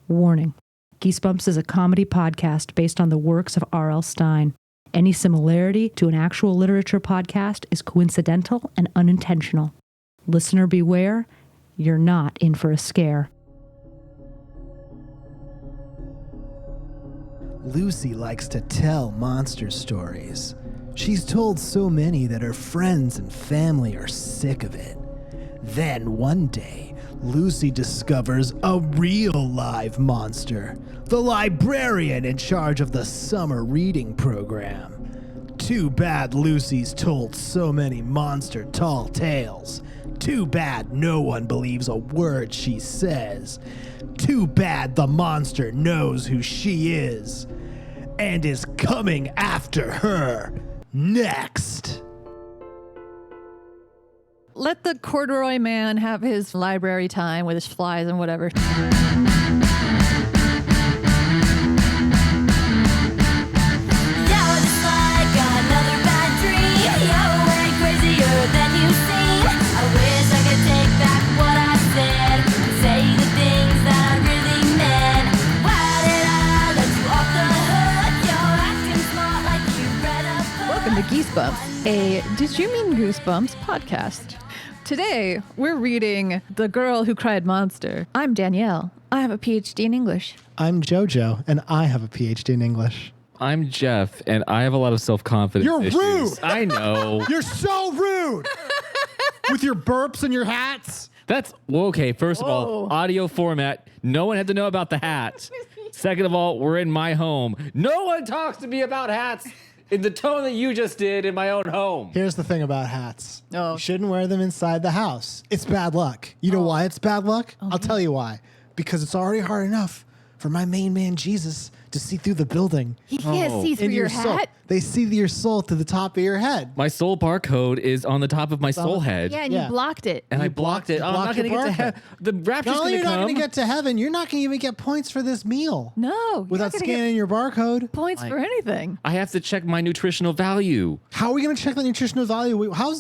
Warning. Geesebumps is a comedy podcast based on the works of R.L. Stine. Any similarity to an actual literature podcast is coincidental and unintentional. Listener beware, you're not in for a scare. Lucy likes to tell monster stories. She's told so many that her friends and family are sick of it. Then one day, Lucy discovers a real live monster, the librarian in charge of the summer reading program. Too bad Lucy's told so many monster tall tales. Too bad no one believes a word she says. Too bad the monster knows who she is and is coming after her next. Let the corduroy man have his library time with his flies and whatever. Welcome to Geesebumps, a Did You Mean Goosebumps podcast. Today, we're reading The Girl Who Cried Monster. I'm Danielle. I have a PhD in English. I'm JoJo, and I have a PhD in English. I'm Jeff, and I have a lot of self-confidence You're issues. rude! I know. You're so rude! With your burps and your hats. That's, well, okay, first of all, audio format. No one had to know about the hat. Second of all, we're in my home. No one talks to me about hats in the tone that you just did in my own home. Here's the thing about hats. Oh. You shouldn't wear them inside the house. It's bad luck. You know why it's bad luck? I'll tell you why. Because it's already hard enough for my main man Jesus to see through the building. He can't see through into your soul. hat? They see your soul through the top of your head. My soul barcode is on the top of my soul head. Yeah, and Yeah. you blocked it. And I blocked it. you Oh, I'm not blocked going to your get to barcode. heaven. The rapture's Not only going you're to not come. going to get to heaven, you're not going to even get points for this meal. No. you're Without not gonna scanning your barcode. get points for anything. I have to check my nutritional value. How are we going to check the nutritional value? How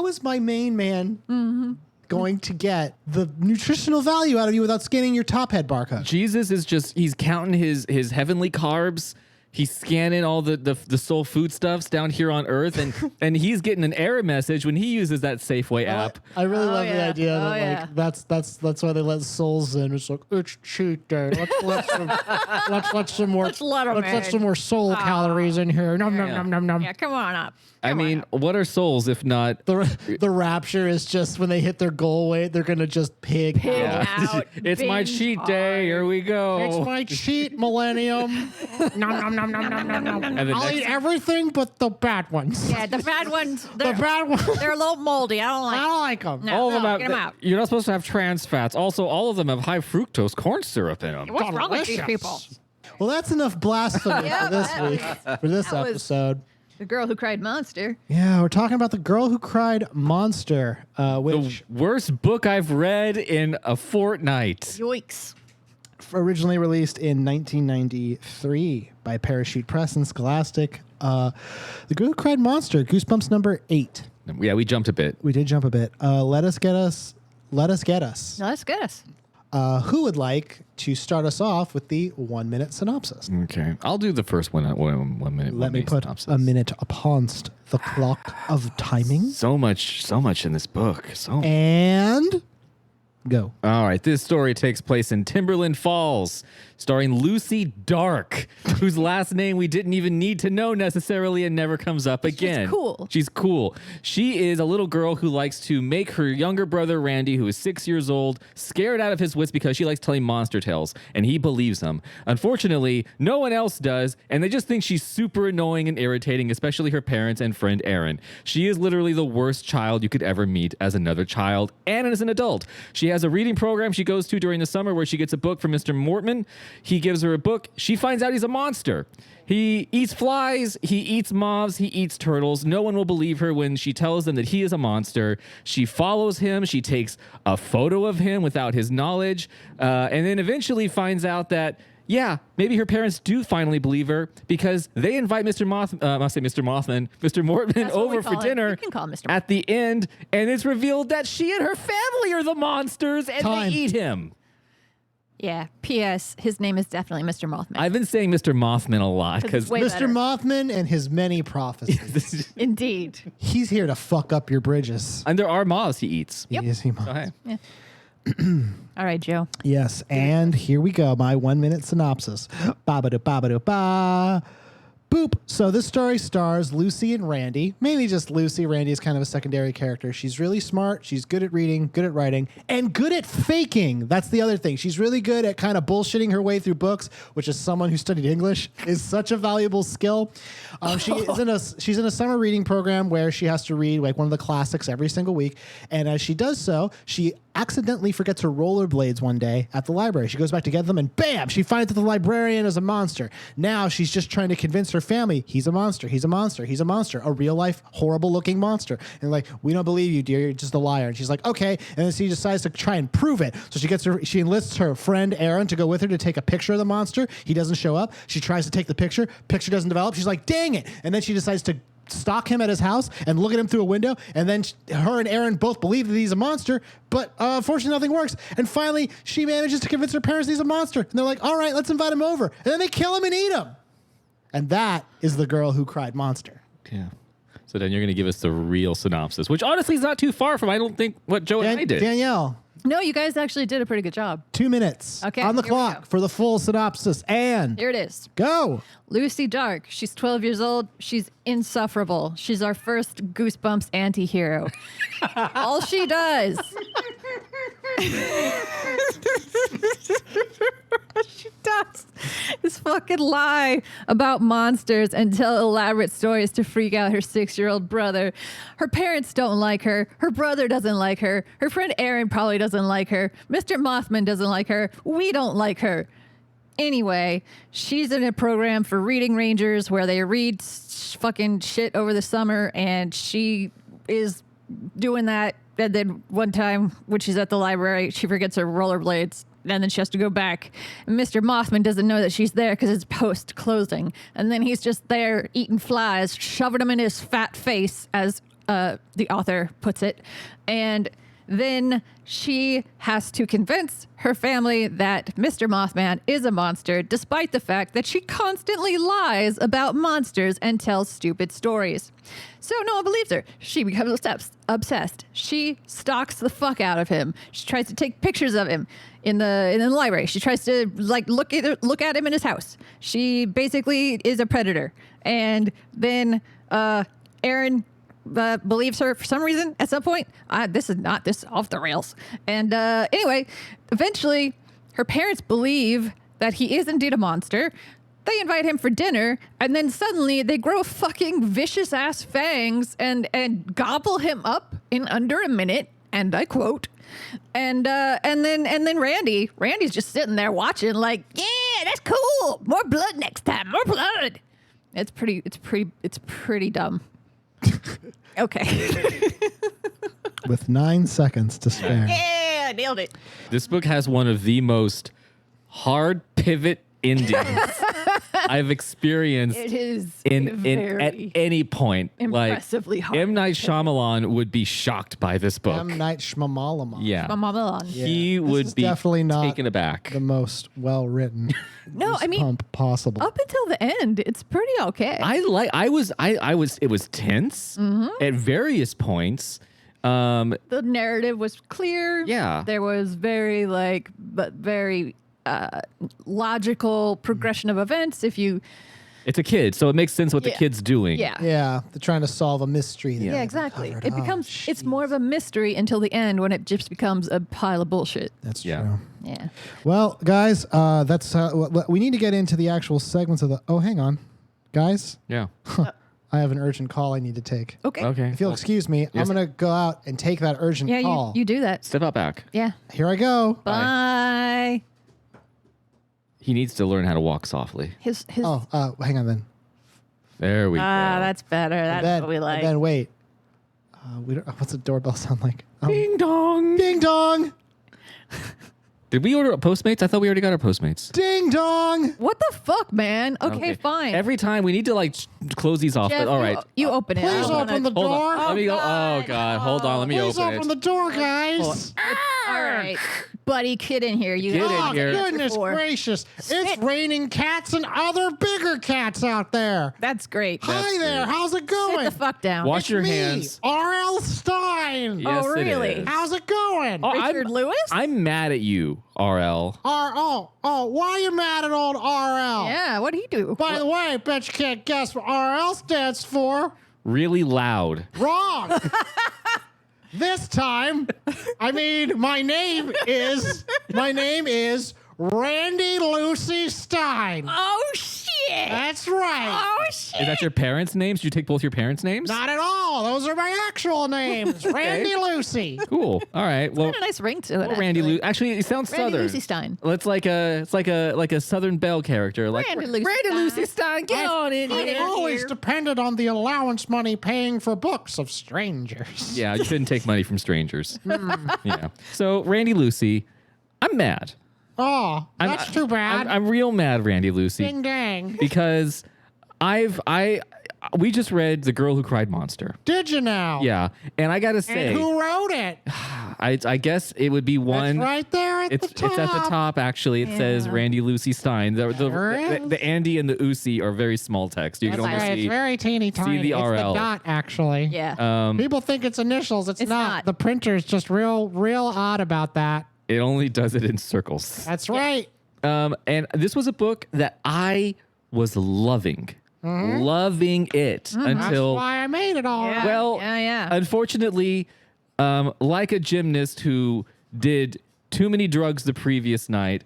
is my main man going to get the nutritional value out of you without scanning your top head barcode? Jesus is he's counting his heavenly carbs. He's scanning all the soul foodstuffs down here on earth, and he's getting an error message when he uses that Safeway app. I really love the yeah. idea Oh, that yeah. that's why they let souls in. It's like it's cheat day. Let's let some more Let's let 'em let's let in. some more soul calories in here. Nom nom nom nom nom. Yeah, come on up. I mean, what are souls if not? The rapture is just when they hit their goal weight, they're gonna just pig out. Yeah. Out, It's my binge cheat day. Here we go. It's my cheat millennium. Nom nom nom nom nom nom nom. And the I'll next- eat everything but the bad ones. Yeah, the bad ones, The they're, bad ones. they're a little moldy. I don't I like don't like them. No. all of them have. get 'em out. You're not supposed to have trans fats. Also, all of them have high fructose corn syrup in them. What's wrong with these people? Well, that's enough blasphemy for this that week, for this that was- episode. The Girl Who Cried Monster. Yeah, we're talking about The Girl Who Cried Monster, which The worst book I've read in a fortnight. Yoicks. originally released in 1993 by Parachute Press and Scholastic. The Girl Who Cried Monster, Goosebumps number 8. Yeah, we jumped a bit. We did jump a bit. Let us get us. No, let's get us. Who would like to start us off with the 1-minute synopsis? Okay, I'll do the first one. 1 minute. Let me put synopsis. a minute upon the clock of timing. So much in this book. And go. All right, this story takes place in Timberland Falls, starring Lucy Dark, whose last name we didn't even need to know necessarily and never comes up again. cool. She's cool. She is a little girl who likes to make her younger brother, Randy, who is 6 years old, scared out of his wits because she likes telling monster tales, and he believes them. Unfortunately, no one else does, and they just think she's super annoying and irritating, especially her parents and friend Aaron. She is literally the worst child you could ever meet as another child and as an adult. She has a reading program she goes to during the summer where she gets a book from Mr. Mortman. He gives her a book. She finds out he's a monster. He eats flies, he eats moths, he eats turtles. No one will believe her when she tells them that he is a monster. She follows him. She takes a photo of him without his knowledge, and then eventually finds out that, yeah, maybe her parents do finally believe her because they invite Mr. Mortman That's what we over for call him. dinner You can call him Mr. at the end, and it's revealed that she and her family are the monsters and Time. they eat him. Yeah. P.S. His name is definitely Mr. Mothman. I've been saying Mr. Mothman a lot because Way Mr. better. Mothman and his many prophecies. Indeed. He's here to fuck up your bridges. and there are moths he eats. Yep. Yes, he So, must. hey. All right, Joe. Yes, and here we go. My 1 minute synopsis. Ba-ba-da-ba-ba-da-ba. Boop. So this story stars Lucy and Randy. Mainly just Lucy. Randy is kind of a secondary character. She's really smart. She's good at reading, good at writing, and good at faking. That's the other thing. She's really good at kind of bullshitting her way through books, which is someone who studied English is such a valuable skill. She's in a summer reading program where she has to read like one of the classics every single week. And as she does so, she accidentally forgets her rollerblades one day at the library. She goes back to get them and bam, she finds that the librarian is a monster. Now she's just trying to convince her family, he's a monster, he's a monster, he's a monster, a real life, horrible looking monster. And like, we don't believe you, dear, you're just a liar. And she's like, okay. And then she decides to try and prove it. So she enlists her friend Aaron to go with her to take a picture of the monster. He doesn't show up. She tries to take the picture. Picture doesn't develop. She's like, dang it. And then she decides to stalk him at his house and look at him through a window, and then her and Aaron both believe that he's a monster, but unfortunately nothing works. And finally, she manages to convince her parents he's a monster, and they're like, all right, let's invite him over. And then they kill him and eat him. And that is The Girl Who Cried Monster. Yeah. So then you're going to give us the real synopsis, which honestly is not too far from, I don't think, what Joe and I did. Danielle, No, you guys actually did a pretty good job. 2 minutes Okay, on the here we clock go. for the full synopsis, and Here it is. go. Lucy Dark. She's 12 years old. She's insufferable. She's our first Goosebumps anti-hero. All she does. She does is fucking lie about monsters and tell elaborate stories to freak out her 6-year-old brother. Her parents don't like her. Her brother doesn't like her. Her friend Aaron probably doesn't like her. Mr. Mothman doesn't like her. We don't like her. Anyway, she's in a program for reading rangers where they read fucking shit over the summer, and she is doing that. And then one time when she's at the library, she forgets her rollerblades, and then she has to go back. And Mr. Mothman doesn't know that she's there because it's post-closing. And then he's just there eating flies, shoving them in his fat face, as the author puts it. And then she has to convince her family that Mr. Mothman is a monster, despite the fact that she constantly lies about monsters and tells stupid stories. So no one believes her. She becomes obsessed. She stalks the fuck out of him. She tries to take pictures of him in the library. She tries to like look at him in his house. She basically is a predator. And then Aaron believes her for some reason at some point. This is off the rails. And anyway, eventually her parents believe that he is indeed a monster. They invite him for dinner, and then suddenly they grow fucking vicious ass fangs and gobble him up in under a minute. And I quote. And then Randy's just sitting there watching, like, yeah, that's cool. More blood next time. More blood. It's pretty dumb. Okay. With 9 seconds to spare. Yeah, nailed it. This book has one of the most hard pivot endings I've experienced It is in at very any point. impressively like, hard. M. Night Shyamalan would be shocked by this book. M. Night Shyamalan. Yeah. My mama on. He This would is be definitely not taken aback. the most well-written No, I mean, pump possible. up until the end, it's pretty okay. It was tense Mm-hmm. at various points. The narrative was clear. Yeah. There was very logical progression of events. If you, It's a kid, so it makes sense what the Yeah. kid's doing. yeah. Yeah, they're trying to solve a mystery. that Yeah, they exactly. covered It up. becomes, it's more of a mystery until the end when it just becomes a pile of bullshit. That's Yeah. true. Yeah. Well, guys, that's we need to get into the actual segments of the. Oh, hang on, guys, Yeah. I have an urgent call I need to take. Okay. Okay. If you'll excuse me, I'm Yes. gonna go out and take that urgent Yeah, call. you do that. Step out back. Yeah. Here I go. Bye. He needs to learn how to walk softly. His Oh, hang on then. There we go. that's better. That's then, what we like. And then wait. We don't. What's the doorbell sound like? Ding dong. Ding dong. Did we order a Postmates? I thought we already got our Postmates. Ding dong. What the fuck, man? Okay, fine. Every time we need to like close these off. Jeff, but all right. You open it. Please I'm open the gonna- Hold on. door. Let me go. Oh God. Hold on. Let me Please open open it. the door, guys. All right. buddy kid in here. You Get in got here. Goodness gracious. It's raining cats and other bigger cats out there. That's great. Hi there. great. How's it going? Sit the fuck down. Wash your Me, hands. R.L. Stine. Yes, Oh, it really? is. How's it going? Oh, Richard Lewis? I'm mad at you, RL. Why are you mad at old R.L.? Yeah, what'd he do? By the way, bet you can't guess what R.L. stands for. Really loud. Wrong. This time, my name is Randy Lucy Stine. Oh, shit. That's right. Oh, shit. Is that your parents' names? Did you take both your parents' names? Not at all. Those are my actual names. Randy Lucy. Cool. All right. Well, Got a nice ring to it. Randy actually. Lucy. Actually, it sounds Randy southern. Lucy Stein. It's like a Southern Belle character. Like Randy Lucy Randy Stein. Lucy Stein. Get on in I've here. always depended on the allowance money paying for books of strangers. Yeah, you shouldn't take money from strangers. Yeah. So Randy Lucy, I'm mad. Oh, that's too bad. I'm real mad, Randy Lucy, Ding dang. because we just read The Girl Who Cried Monster. Did you now? Yeah, and I gotta say, And who wrote it? I guess it would be one. It's right there at the top. It's at the top, actually. It says Randy Lucy Stein. The Andy and the Lucy are very small text. You can That's only right. see. It's very teeny tiny. the It's RL. the dot, actually. Yeah. People think it's initials. It's It's not. The printer's just real odd about that. It only does it in circles. That's right. And this was a book that I was loving it until. That's why I made it all. Yeah. Well, Yeah. unfortunately, like a gymnast who did too many drugs the previous night,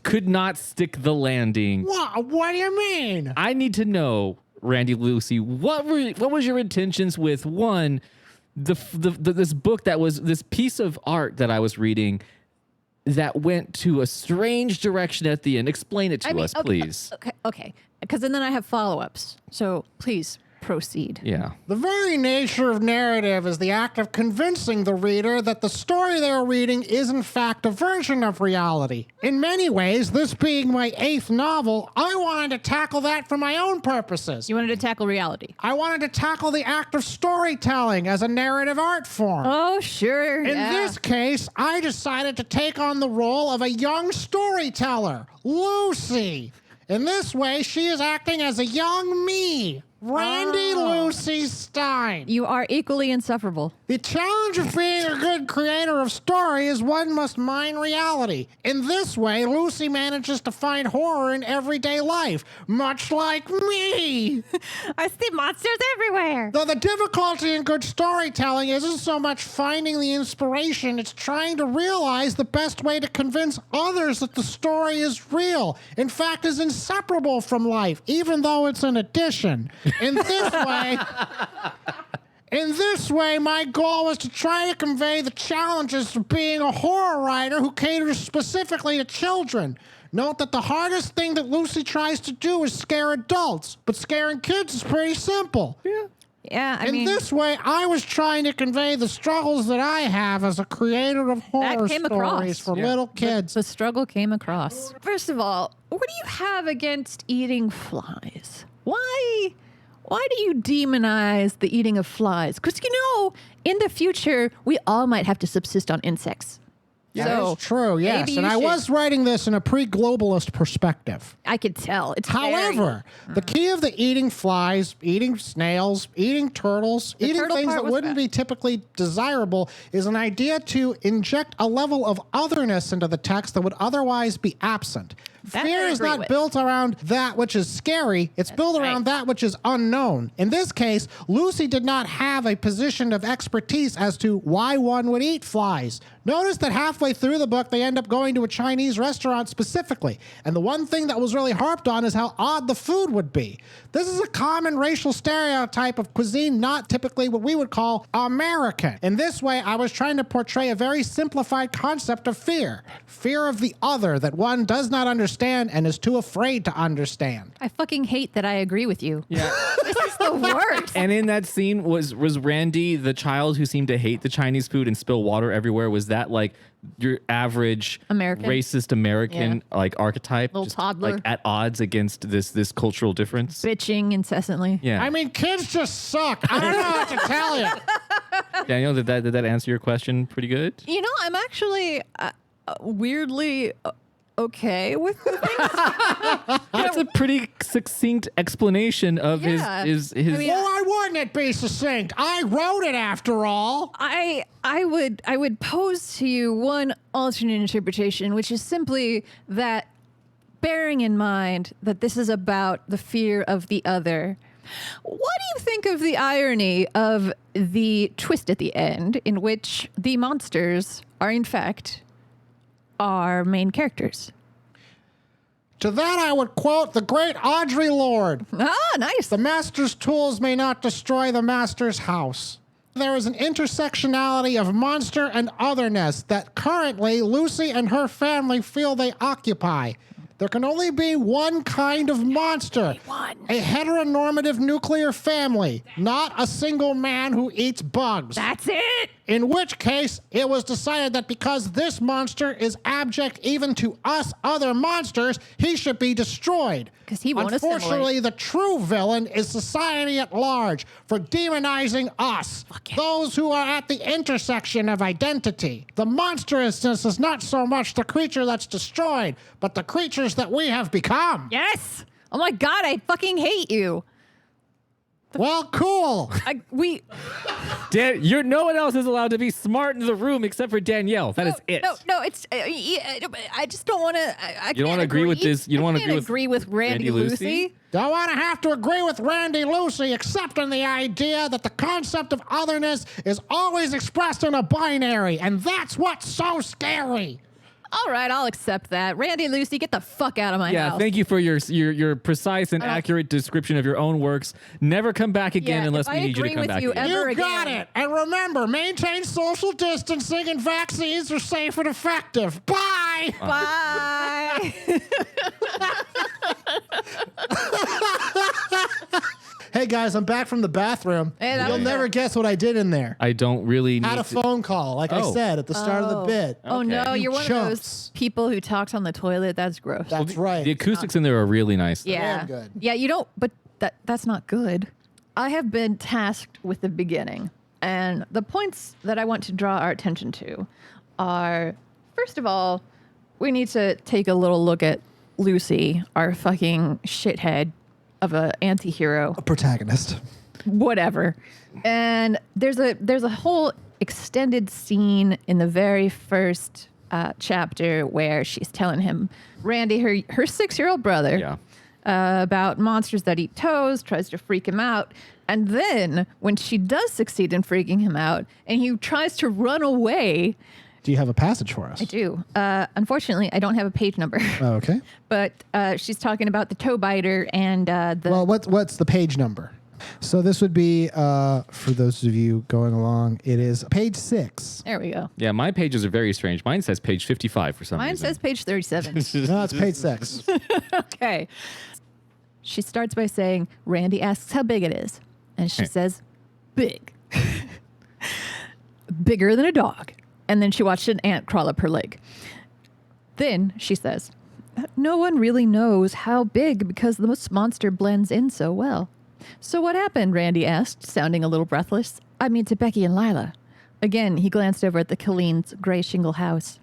could not stick the landing. What do you mean? I need to know, Randy Lucy, what was your intentions with one, this book that was this piece of art that I was reading that went to a strange direction at the end. Explain it to us, please. Okay. Because then I have follow-ups. So please proceed. Yeah. The very nature of narrative is the act of convincing the reader that the story they are reading is in fact a version of reality. In many ways, this being my 8th novel, I wanted to tackle that for my own purposes. You wanted to tackle reality. I wanted to tackle the act of storytelling as a narrative art form. Oh, sure. In this case, I decided to take on the role of a young storyteller, Lucy. In this way, she is acting as a young me, Randy Lucy Stine. You are equally insufferable. The challenge of being a good creator of story is one must mine reality. In this way, Lucy manages to find horror in everyday life, much like me. I see monsters everywhere. Though the difficulty in good storytelling isn't so much finding the inspiration, it's trying to realize the best way to convince others that the story is real, in fact is inseparable from life, even though it's an addition. In this way, my goal was to try to convey the challenges of being a horror writer who caters specifically to children. Note that the hardest thing that Lucy tries to do is scare adults, but scaring kids is pretty simple. Yeah, I In mean, this way, I was trying to convey the struggles that I have as a creator of horror came stories across. for little kids. the struggle came across. First of all, what do you have against eating flies? Why do you demonize the eating of flies? Because, in the future, we all might have to subsist on insects. Yeah, So, that's true, yes. maybe And you I should- was writing this in a pre-globalist perspective. I could tell. It's However, the key of the eating flies, eating snails, eating turtles, eating turtle things part that was wouldn't bad. be typically desirable is an idea to inject a level of otherness into the text that would otherwise be absent. That Fear I is agree not with. built around that which is scary. It's built around right. that which is unknown. In this case, Lucy did not have a position of expertise as to why one would eat flies. Notice that halfway through the book, they end up going to a Chinese restaurant specifically. And the one thing that was really harped on is how odd the food would be. This is a common racial stereotype of cuisine, not typically what we would call American. In this way, I was trying to portray a very simplified concept of fear. Fear of the other that one does not understand and is too afraid to understand. I fucking hate that I agree with you. Yeah. This is the worst. And in that scene, was Randy the child who seemed to hate the Chinese food and spill water everywhere? Was that like your average American? racist American like archetype? Little Just, toddler. like at odds against this cultural difference? Bitching incessantly. Yeah. I mean, kids just suck. I don't know what to tell you. Danielle, did that answer your question pretty good? I'm actually, weirdly okay with the things. That's a pretty succinct explanation of his. I mean, Why wouldn't it be succinct? I wrote it after all. I would pose to you one alternate interpretation, which is simply that, bearing in mind that this is about the fear of the other, what do you think of the irony of the twist at the end, in which the monsters are in fact our main characters? To that I would quote the great Audre Lorde. Ah, nice. The master's tools may not destroy the master's house. There is an intersectionality of monster and otherness that currently Lucy and her family feel they occupy. There can only be one kind of monster. A heteronormative nuclear family, not a single man who eats bugs. That's it. In which case, it was decided that because this monster is abject even to us other monsters, he should be destroyed. 'Cause he won't Unfortunately, the true villain is society at large for demonizing us, those who are at the intersection of identity. The monstrousness is not so much the creature that's destroyed, but the creatures that we have become. Yes. Oh my God, I fucking hate you. Well, cool. No one else is allowed to be smart in the room except for Danielle. That is it. No, it's. I just don't want to. You don't want to agree with this. You don't want to agree with Randy Lucy. Don't want to have to agree with Randy Lucy, except in the idea that the concept of otherness is always expressed in a binary, and that's what's so scary. All right, I'll accept that. Randy Lucy, get the fuck out of my house. Yeah, thank you for your precise and accurate description of your own works. Never come back again unless we need you to come back again. You got it. And remember, maintain social distancing and vaccines are safe and effective. Bye. Bye. Hey guys, I'm back from the bathroom. Hey, that You'll was never guess what I did in there. I don't really need Had a phone call, like I said at the start of the bit. Oh no, you're one of chumps. those people who talks on the toilet. That's gross. That's right. The acoustics in there are really nice. Yeah. Damn good. Yeah, you don't, but that's not good. I have been tasked with the beginning, and the points that I want to draw our attention to are, first of all, we need to take a little look at Lucy, our fucking shithead of an anti-hero. A protagonist. Whatever. And there's a whole extended scene in the very first chapter where she's telling him, Randy, her 6-year-old brother, about monsters that eat toes, tries to freak him out. And then when she does succeed in freaking him out and he tries to run away. Do you have a passage for us? I do. Unfortunately, I don't have a page number. Oh, okay. But she's talking about the toe biter and the... Well, what's the page number? So this would be, for those of you going along, it is page 6. There we go. Yeah, my pages are very strange. Mine says page 55 for some reason. Mine says page 37. No, it's page 6. Okay. She starts by saying, Randy asks how big it is. And she says, big. Bigger than a dog. And then she watched an ant crawl up her leg. Then she says, no one really knows how big because the monster blends in so well. So what happened? Randy asked, sounding a little breathless. I mean to Becky and Lila. Again, he glanced over at the Killeen's gray shingle house.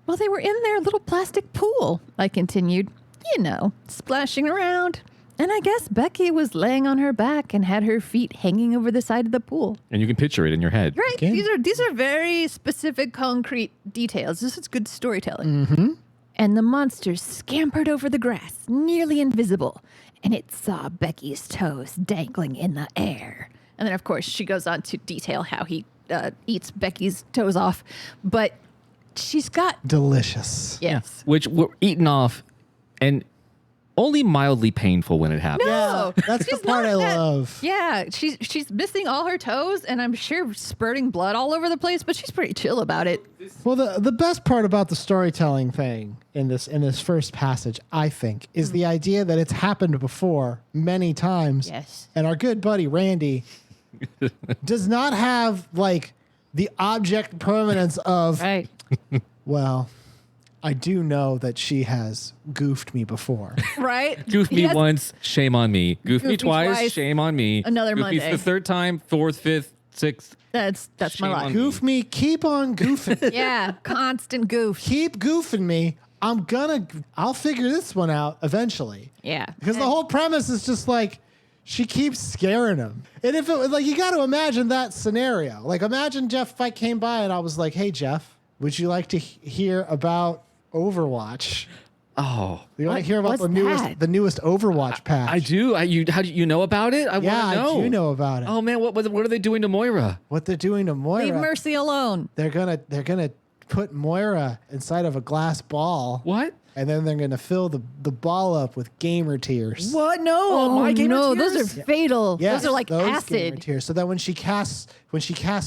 Well, they were in their little plastic pool, I continued. You know, splashing around. And I guess Becky was laying on her back and had her feet hanging over the side of the pool. And you can picture it in your head. Right. Okay. These are very specific, concrete details. This is good storytelling. Mm-hmm. And the monster scampered over the grass, nearly invisible, and it saw Becky's toes dangling in the air. And then, of course, she goes on to detail how he eats Becky's toes off. But she's got... Delicious. Yes. Which were eaten off and only mildly painful when it happened. No, Yeah, that's the she's part not I that- love. Yeah, she's missing all her toes, and I'm sure spurting blood all over the place, but she's pretty chill about it. Well, the best part about the storytelling thing in this first passage, I think, is the idea that it's happened before many times. Yes. And our good buddy Randy does not have like the object permanence of Right. well, I do know that she has goofed me before. Right? Goof me Yes. once, shame on me. Goof me Goof me twice, twice, shame on me. another Goof me Monday. the third time, fourth, fifth, 6th. That's my Shame luck. on Goof me. Keep on goofing. Yeah, constant goof. Keep goofing me. I'll figure this one out eventually. Yeah. Because the whole premise is just like, she keeps scaring him. And if it was like, you got to imagine that scenario. Like, imagine, Jeff, if I came by and I was like, hey, Jeff, would you like to hear about Overwatch? Oh, You want to hear about what's the newest Overwatch patch? I do. How do you know about it? I want to know. I do know about it. Oh man, what are they doing to Moira? What they're doing to Moira? Leave Mercy alone. They're gonna put Moira inside of a glass ball. What? And then they're gonna fill the ball up with gamer tears. What? No. Oh, my gamer no, tears? those are fatal. Yes, those are like gamer acid. tears. So that when she casts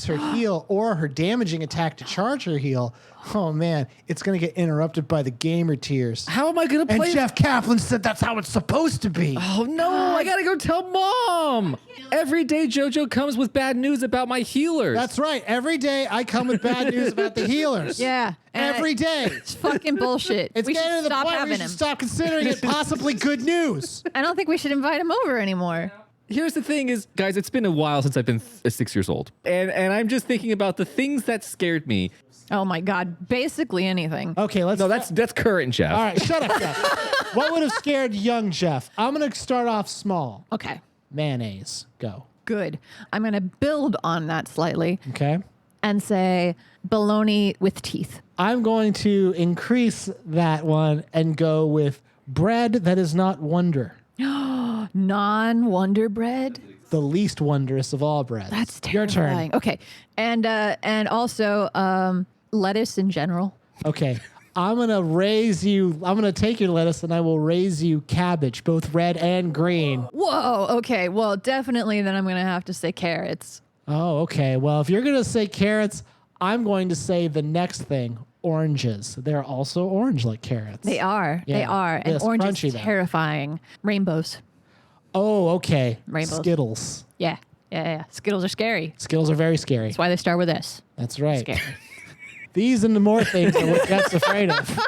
her heal or her damaging attack to charge her heal, oh man, it's gonna get interrupted by the gamer tears. How am I gonna And play? Jeff Kaplan said that's how it's supposed to be. Oh no! I gotta go tell Mom. Every day JoJo comes with bad news about my healers. That's right. Every day I come with bad news about the healers. Yeah. and Every day. It's fucking bullshit. It's we getting should to the stop point where we having should him. stop considering it possibly good news. I don't think we should invite him over anymore. Here's the thing is, guys, it's been a while since I've been 6 years old. And I'm just thinking about the things that scared me. Oh my God. Basically anything. Okay, let's. No, that's current, Jeff. All right, shut up, Jeff. What would have scared young Jeff? I'm going to start off small. Okay. Mayonnaise. Go. Good. I'm going to build on that slightly Okay. and say bologna with teeth. I'm going to increase that one and go with bread that is not wonder. Non-Wonder Bread. The least wondrous of all breads. That's Your terrifying. turn. Okay. And also lettuce in general. Okay. I'm going to take your lettuce and I will raise you cabbage, both red and green. Whoa. Okay. Well, definitely then I'm going to have to say carrots. Oh, okay. Well, if you're going to say carrots, I'm going to say the next thing, oranges. They're also orange like carrots. They are. They Yeah. are. And Yes, orange crunchy is though. terrifying. Rainbows. Oh, okay. Rainbows. Skittles. Yeah. Yeah. Skittles are scary. Skittles are very scary. That's why they start with S. That's right. Scary. These and the more things are what Jeff's afraid of.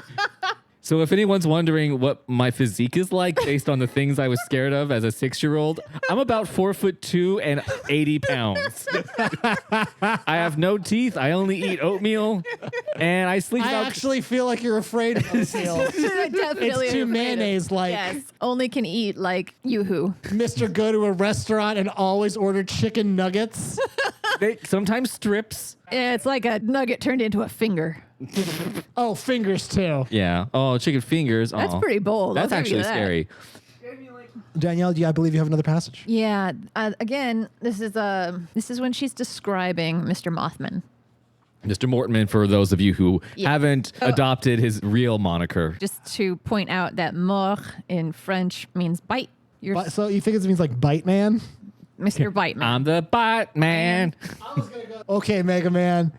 So if anyone's wondering what my physique is like based on the things I was scared of as a 6-year-old, I'm about 4'2" and 80 pounds. I have no teeth. I only eat oatmeal, and I sleep I about. actually feel like you're afraid of those meals. Definitely It's too afraid of- mayonnaise-like. Yes. Only can eat like Yoo-hoo. Mr. Go to a restaurant and always order chicken nuggets. Sometimes strips. Yeah, it's like a nugget turned into a finger. Oh, fingers too. Yeah. Oh, chicken fingers. That's Aw. pretty bold. That's I'll give you actually that. scary. Danielle, I believe you have another passage. Yeah. Again, this is when she's describing Mr. Mothman. Mr. Mortman, for those of you who Yeah. haven't adopted his real moniker. Just to point out that mort in French means bite. You're So you think it means like Bite Man? Mr. Bite Man. I'm the bite man. Okay, Mega Man.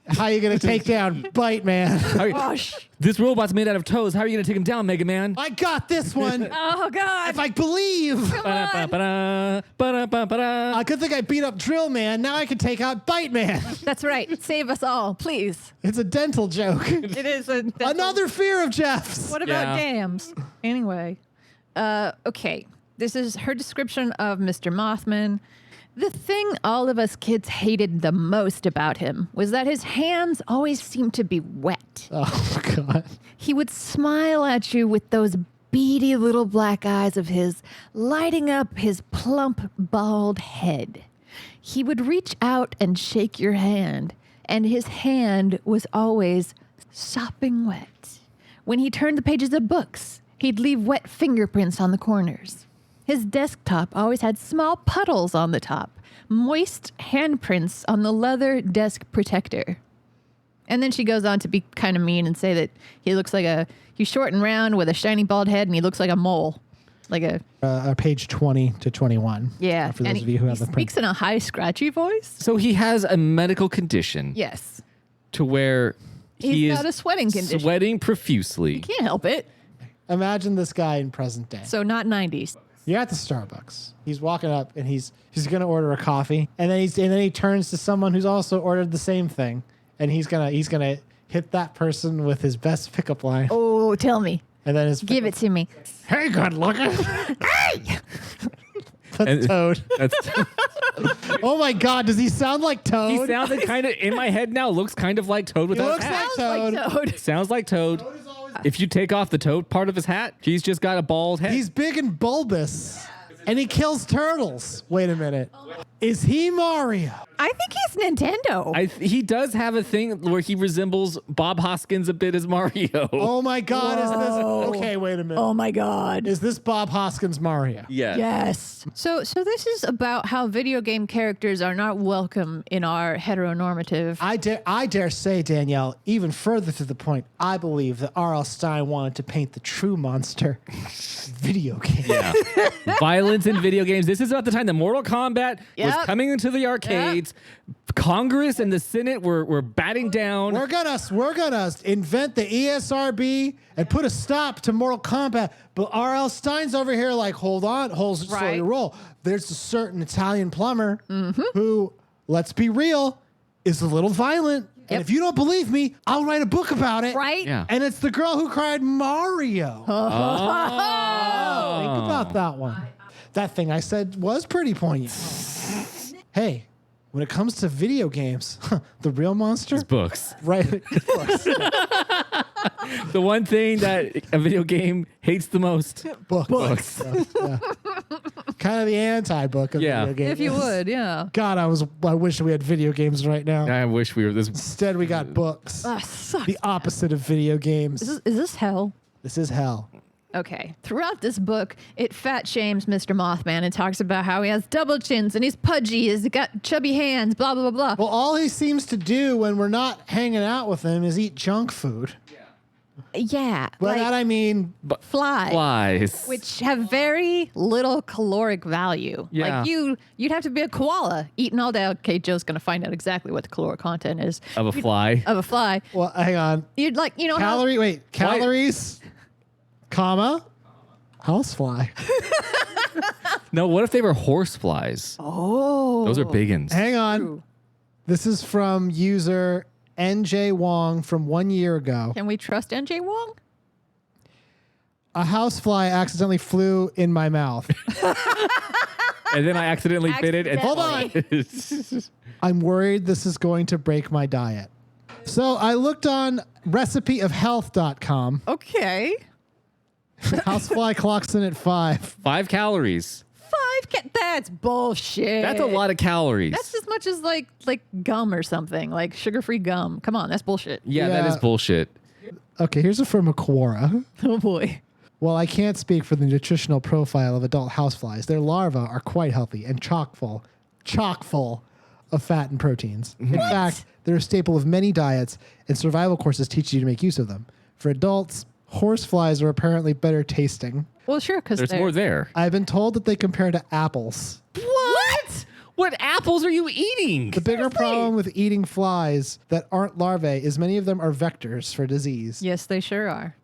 How you gonna take down Bite Man? Gosh. This robot's made out of toes. How are you going to take him down, Mega Man? I got this one. Oh God. If I believe. Ba-da-ba-ba-da, ba-da-ba-ba-da. I could think I beat up Drill Man. Now I can take out Bite Man. That's right. Save us all, please. It's a dental joke. It is Another fear of Jeff's. What about Yeah. dams? Anyway, okay. This is her description of Mr. Mothman. The thing all of us kids hated the most about him was that his hands always seemed to be wet. Oh, God. He would smile at you with those beady little black eyes of his, lighting up his plump, bald head. He would reach out and shake your hand, and his hand was always sopping wet. When he turned the pages of books, he'd leave wet fingerprints on the corners. His desktop always had small puddles on the top, moist handprints on the leather desk protector. And then she goes on to be kind of mean and say that he looks like he's short and round with a shiny bald head and he looks like a mole. Like a, Page 20 to 21. yeah. For and those of you who he have the print. speaks in a high, scratchy voice. So he has a medical condition Yes. to where he He's is got a sweating condition. sweating profusely. Can't help it. Imagine this guy in present day. So not 90s. You're at the Starbucks. He's walking up and he's gonna order a coffee, and then he turns to someone who's also ordered the same thing, and he's gonna hit that person with his best pickup line, Oh, tell me. and then his Give it to me. Hey, good looking. Hey! That's And- Toad. That's Oh my God, does he sound like Toad? He sounds like kind of, in my head now, looks kind of like Toad He without looks his hat. like Toad. Sounds like Toad. If you take off the Toad part of his hat, he's just got a bald head. He's big and bulbous. And he kills turtles. Wait a minute. Is he Mario? I think he's Nintendo. He does have a thing where he resembles Bob Hoskins a bit as Mario. Oh my God, is this... Okay, wait a minute. Oh my God. Is this Bob Hoskins Mario? Yeah. Yes. So this is about how video game characters are not welcome in our heteronormative. I dare say, Danielle, even further to the point, I believe that R.L. Stine wanted to paint the true monster video game. Yeah. Violence in video games. This is about the time that Mortal Kombat was coming into the arcades. Congress and the Senate were batting down. We're gonna invent the ESRB and put a stop to Mortal Kombat. But R.L. Stine's over here like, hold on, slow your roll. There's a certain Italian plumber who, let's be real, is a little violent. And if you don't believe me, I'll write a book about it. Right? Yeah. And it's the girl who cried Mario. Oh. Think about that one. That thing I said was pretty poignant. Hey, when it comes to video games, the real monster? Books. Right. Of course. The one thing that a video game hates the most. Books. Yeah. Kind of the anti-book of video games. If you would, yeah. God, I wish we had video games right now. I wish we were this. Instead, we got books. Sucks. The opposite of video games. Is this hell? This is hell. Okay. Throughout this book, it fat shames Mr. Mothman and talks about how he has double chins and he's pudgy, he's got chubby hands, blah, blah, blah, blah. Well, all he seems to do when we're not hanging out with him is eat junk food. Yeah. By that I mean Flies. Which have very little caloric value. Yeah. Like you'd have to be a koala eating all day. Okay, Joe's going to find out exactly what the caloric content is. Of a fly. Of a fly. Well, hang on. You'd like, you know. Calories, comma, housefly. No, what if they were horse flies? Oh. Those are biggins. Hang on. True. This is from user NJ Wong from 1 year ago. Can we trust NJ Wong? A housefly accidentally flew in my mouth. And then I accidentally bit it. And Hold on. I'm worried this is going to break my diet. So I looked on recipeofhealth.com. Okay. Housefly clocks in at 5. 5 calories. That's bullshit. That's a lot of calories. That's as much as like gum or something, like sugar-free gum. Come on, that's bullshit. Yeah, that is bullshit. Okay, here's a from Aquara. Oh boy. While I can't speak for the nutritional profile of adult houseflies, their larvae are quite healthy and chock full of fat and proteins. In fact, they're a staple of many diets, and survival courses teach you to make use of them. For adults, horseflies are apparently better tasting. Well, sure, because There's more there. I've been told that they compare to apples. What? What apples are you eating? The bigger problem with eating flies that aren't larvae is many of them are vectors for disease. Yes, they sure are.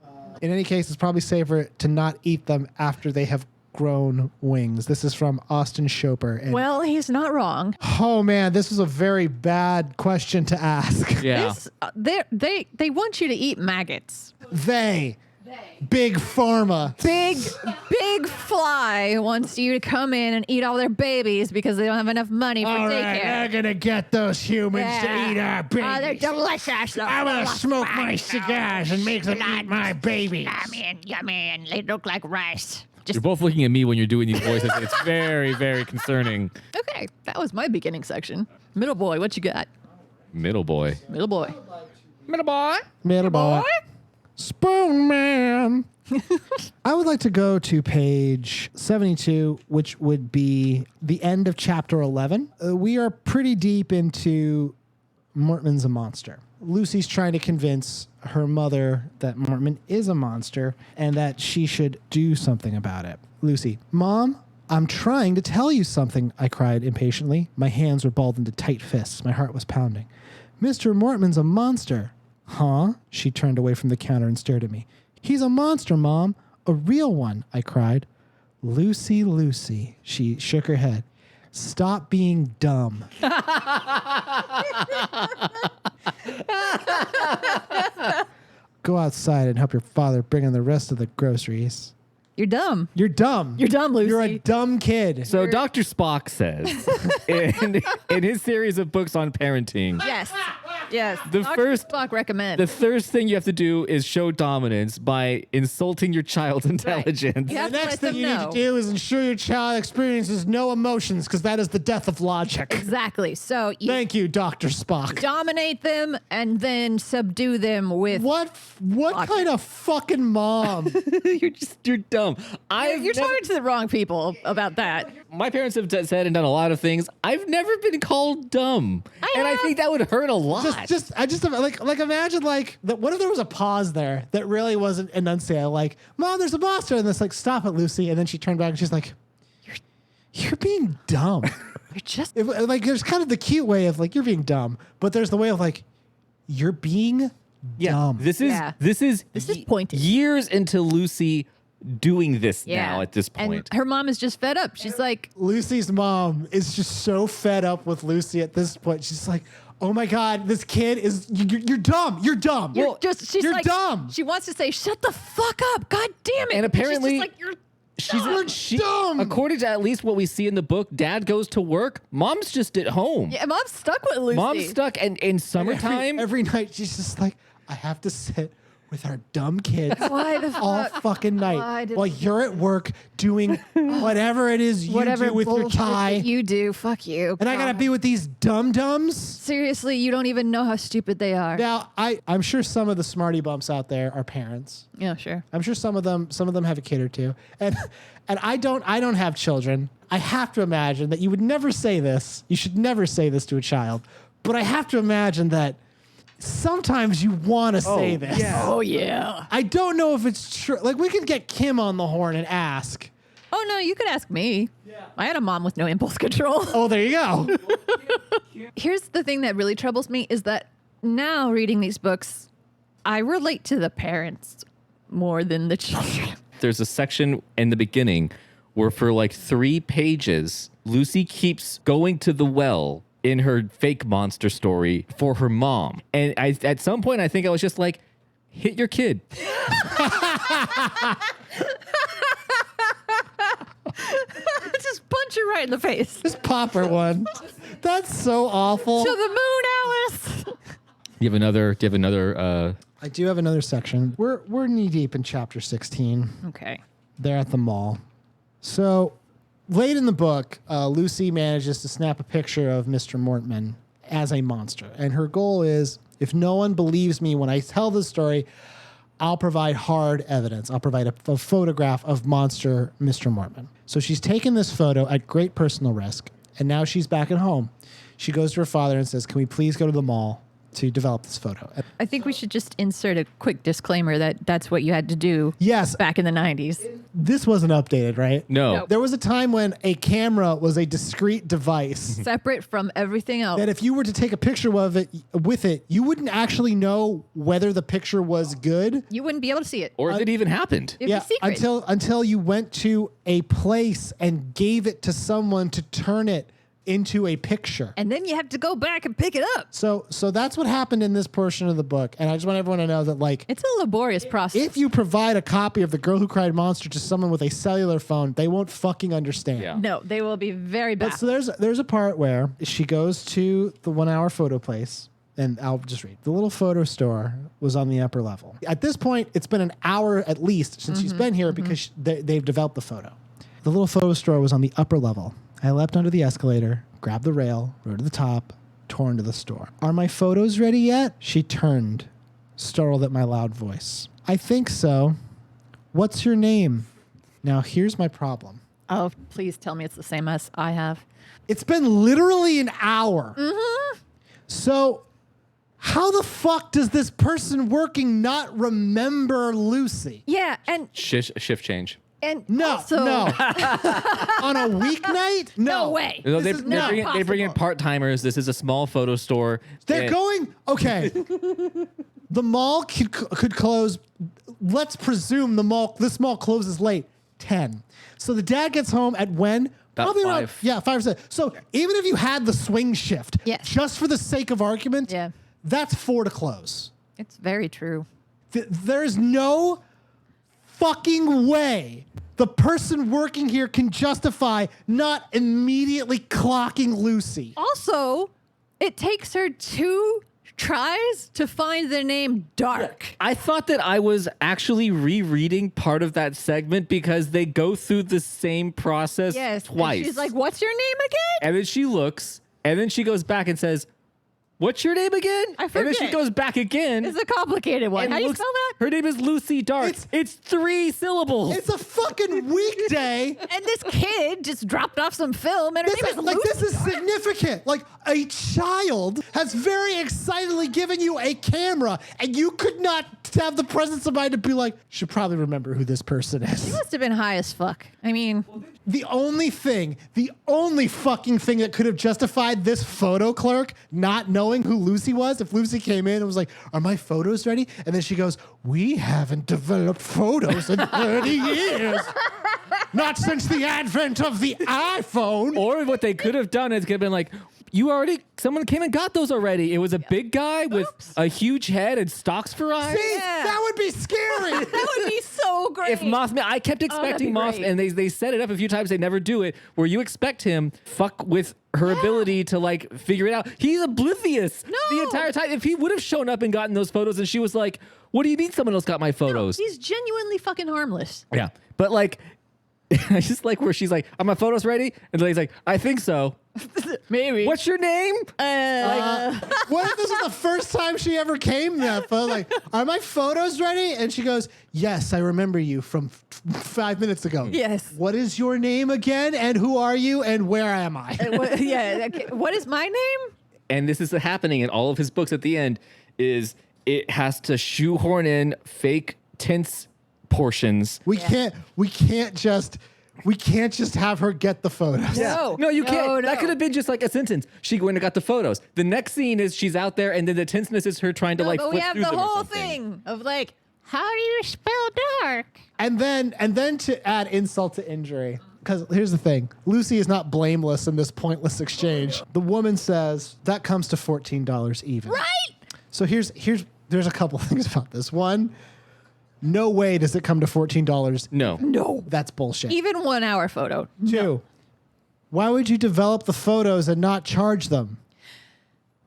In any case, it's probably safer to not eat them after they have grown wings. This is from Austin Schoper. And Well, he's not wrong. oh man, this was a very bad question to ask. Yeah. They want you to eat maggots. Big pharma. Big fly wants you to come in and eat all their babies because they don't have enough money for All right, daycare. we're gonna get those humans to eat our Oh, they're babies. delicious. I'm gonna smoke my cigars and make them eat my babies. Yummy, and they look like rice. You're both looking at me when you're doing these voices. It's very, very concerning. Okay, that was my beginning section. Middle boy, what you got? Middle boy. Middle boy. Middle boy. Middle boy. Spoon Man. I would like to go to page 72, which would be the end of chapter 11. We are pretty deep into Mortman's a monster. Lucy's trying to convince her mother that Mortman is a monster and that she should do something about it. Lucy, Mom, I'm trying to tell you something, I cried impatiently. My hands were balled into tight fists. My heart was pounding. Mr. Mortman's a monster. Huh? She turned away from the counter and stared at me. He's a monster, Mom. A real one, I cried. Lucy, Lucy. She shook her head. Stop being dumb. Go outside and help your father bring in the rest of the groceries. You're dumb. You're dumb. You're dumb, Lucy. You're a dumb kid. So Dr. Spock says in his series of books on parenting, Yes. Yes. The Dr. first- Spock recommends. the first thing you have to do is show dominance by insulting your child's intelligence. You have The to next let thing them you need know. to do is ensure your child experiences no emotions, because that is the death of logic. Exactly. So you Thank you, Dr. Spock. dominate them and then subdue them with. What Logic. kind of fucking mom? You're dumb. You're talking to the wrong people about that. My parents have said and done a lot of things. I've never been called dumb, and I have. think that would hurt a lot. I just like imagine like that. What if there was a pause there that really wasn't enunciated? Like, Mom, there's a monster, and it's like, stop it, Lucy. And then she turned back and she's like, you're being dumb. You're just. Like, there's kind of the cute way of like, you're being dumb, but there's the way of like, you're being dumb. This is pointed. years into Lucy doing this Yeah. now at this point. And her mom is just fed up. She's like, Lucy's mom is just so fed up with Lucy at this point. She's like, oh my God, this kid is, you're dumb. You're dumb. she's you're like, dumb. She wants to say, shut the fuck up. God damn it. And apparently- she's just like, She's dumb. According to at least what we see in the book, Dad goes to work. Mom's just at home. yeah, mom's stuck with Lucy. Mom's stuck, and in summertime, Every night she's just like, I have to sit with our dumb kids Why the all fuck? fucking Why night did- while you're at work doing whatever it is you Whatever do with your bullshit tie. that you do, fuck you. And I gotta God. be with these dum-dums. Seriously, you don't even know how stupid they are. Now, I'm sure some of the smarty bumps out there are parents. Yeah, sure. I'm sure some of them have a kid or two. And I don't have children. I have to imagine that you would never say this. You should never say this to a child. But I have to imagine that sometimes you want to say this. Oh, yeah. I don't know if it's true. Like, we could get Kim on the horn and ask. Oh, no, you could ask me. Yeah. I had a mom with no impulse control. Oh, there you go. Here's the thing that really troubles me is that now reading these books, I relate to the parents more than the children. there's a section in the beginning where for like 3 pages, Lucy keeps going to the well in her fake monster story for her mom. And at some point, I think I was just like, hit your kid. Just punch her right in the face. Just pop her one. That's so awful. To the moon, Alice. Do you have another? I do have another section. We're knee deep in chapter 16. Okay. They're at the mall. So late in the book, Lucy manages to snap a picture of Mr. Mortman as a monster. And her goal is, if no one believes me when I tell this story, I'll provide hard evidence. I'll provide a photograph of monster Mr. Mortman. So she's taken this photo at great personal risk. And now she's back at home. She goes to her father and says, can we please go to the mall to develop this photo? I think we should just insert a quick disclaimer that that's what you had to do Yes. back in the 90s. This wasn't updated, right? No. Nope. There was a time when a camera was a discrete device Separate from everything else. that if you were to take a picture of it with it, you wouldn't actually know whether the picture was good. You wouldn't be able to see it. Or if it even happened. It'd be secret. until you went to a place and gave it to someone to turn it into a picture. And then you have to go back and pick it up. So that's what happened in this portion of the book. And I just want everyone to know that, like, It's a laborious process. if you provide a copy of The Girl Who Cried Monster to someone with a cellular phone, they won't fucking understand. Yeah. No, they will be very bad. But so there's a part where she goes to the 1 hour photo place, and I'll just read. The little photo store was on the upper level. At this point, it's been an hour at least since she's been here because they've developed the photo. The little photo store was on the upper level. I leapt under the escalator, grabbed the rail, rode to the top, tore into the store. Are my photos ready yet? She turned, startled at my loud voice. I think so. What's your name? Now here's my problem. Oh, please tell me it's the same as I have. It's been literally an hour. So how the fuck does this person working not remember Lucy? Yeah, and Shift change. No, also, no. On a weeknight? no way. No, This is not they bring in possible. part-timers. This is a small photo store. They're And- going, okay. The mall could close. Let's presume this mall closes late, 10. So the dad gets home at when? About Probably around, 5. yeah, 5 or 6. So even if you had the swing shift, Yes. just for the sake of argument, Yeah. that's 4 to close. It's very true. There's no fucking way the person working here can justify not immediately clocking Lucy. Also, it takes her 2 tries to find the name Dark. I thought that I was actually rereading part of that segment because they go through the same process twice. And she's like, what's your name again? And then she looks, and then she goes back and says, what's your name again? I And then she forget. goes back again. It's a complicated one. and How do you looks- spell that? Her name is Lucy Dark. It's 3 syllables. It's a fucking weekday. And this kid just dropped off some film, and her name is Lucy. This is significant. Like, a child has very excitedly given you a camera, and you could not have the presence of mind to be like, should probably remember who this person is. She must have been high as fuck. I mean, The only fucking thing that could have justified this photo clerk not knowing who Lucy was, if Lucy came in and was like, are my photos ready? And then she goes, we haven't developed photos in 30 years. Not since the advent of the iPhone. Or what they could have done is could have been like, someone came and got those already. It was a big guy with a huge head and stalks for eyes. See, that would be scary. that would be so great. If Mothman, I kept expecting be Mothman, great. and they set it up a few times. They never do it, where you expect him fuck with her ability to like figure it out. He's oblivious the entire time. If he would have shown up and gotten those photos, and she was like, "What do you mean someone else got my photos?" He's genuinely fucking harmless. Yeah, but like, I just like where she's like, "Are my photos ready?" And he's like, "I think so." Maybe. What's your name? What if this is the first time she ever came that photo? Like, are my photos ready? And she goes, yes, I remember you from 5 minutes ago. Yes. What is your name again? And who are you? And where am I? Yeah. Okay. What is my name? And this is happening in all of his books at the end, is it has to shoehorn in fake tense portions. We can't just have her get the photos. No, you can't. No. That could have been just like a sentence. She went and got the photos. The next scene is she's out there, and then the tenseness is her trying to like But flip we have through the them or whole something. thing of like, how do you spell dark? And then to add insult to injury, because here's the thing. Lucy is not blameless in this pointless exchange. The woman says that comes to $14 even. Right? So there's a couple things about this. One, no way does it come to $14. No. That's bullshit. Even 1 hour photo. Two, why would you develop the photos and not charge them?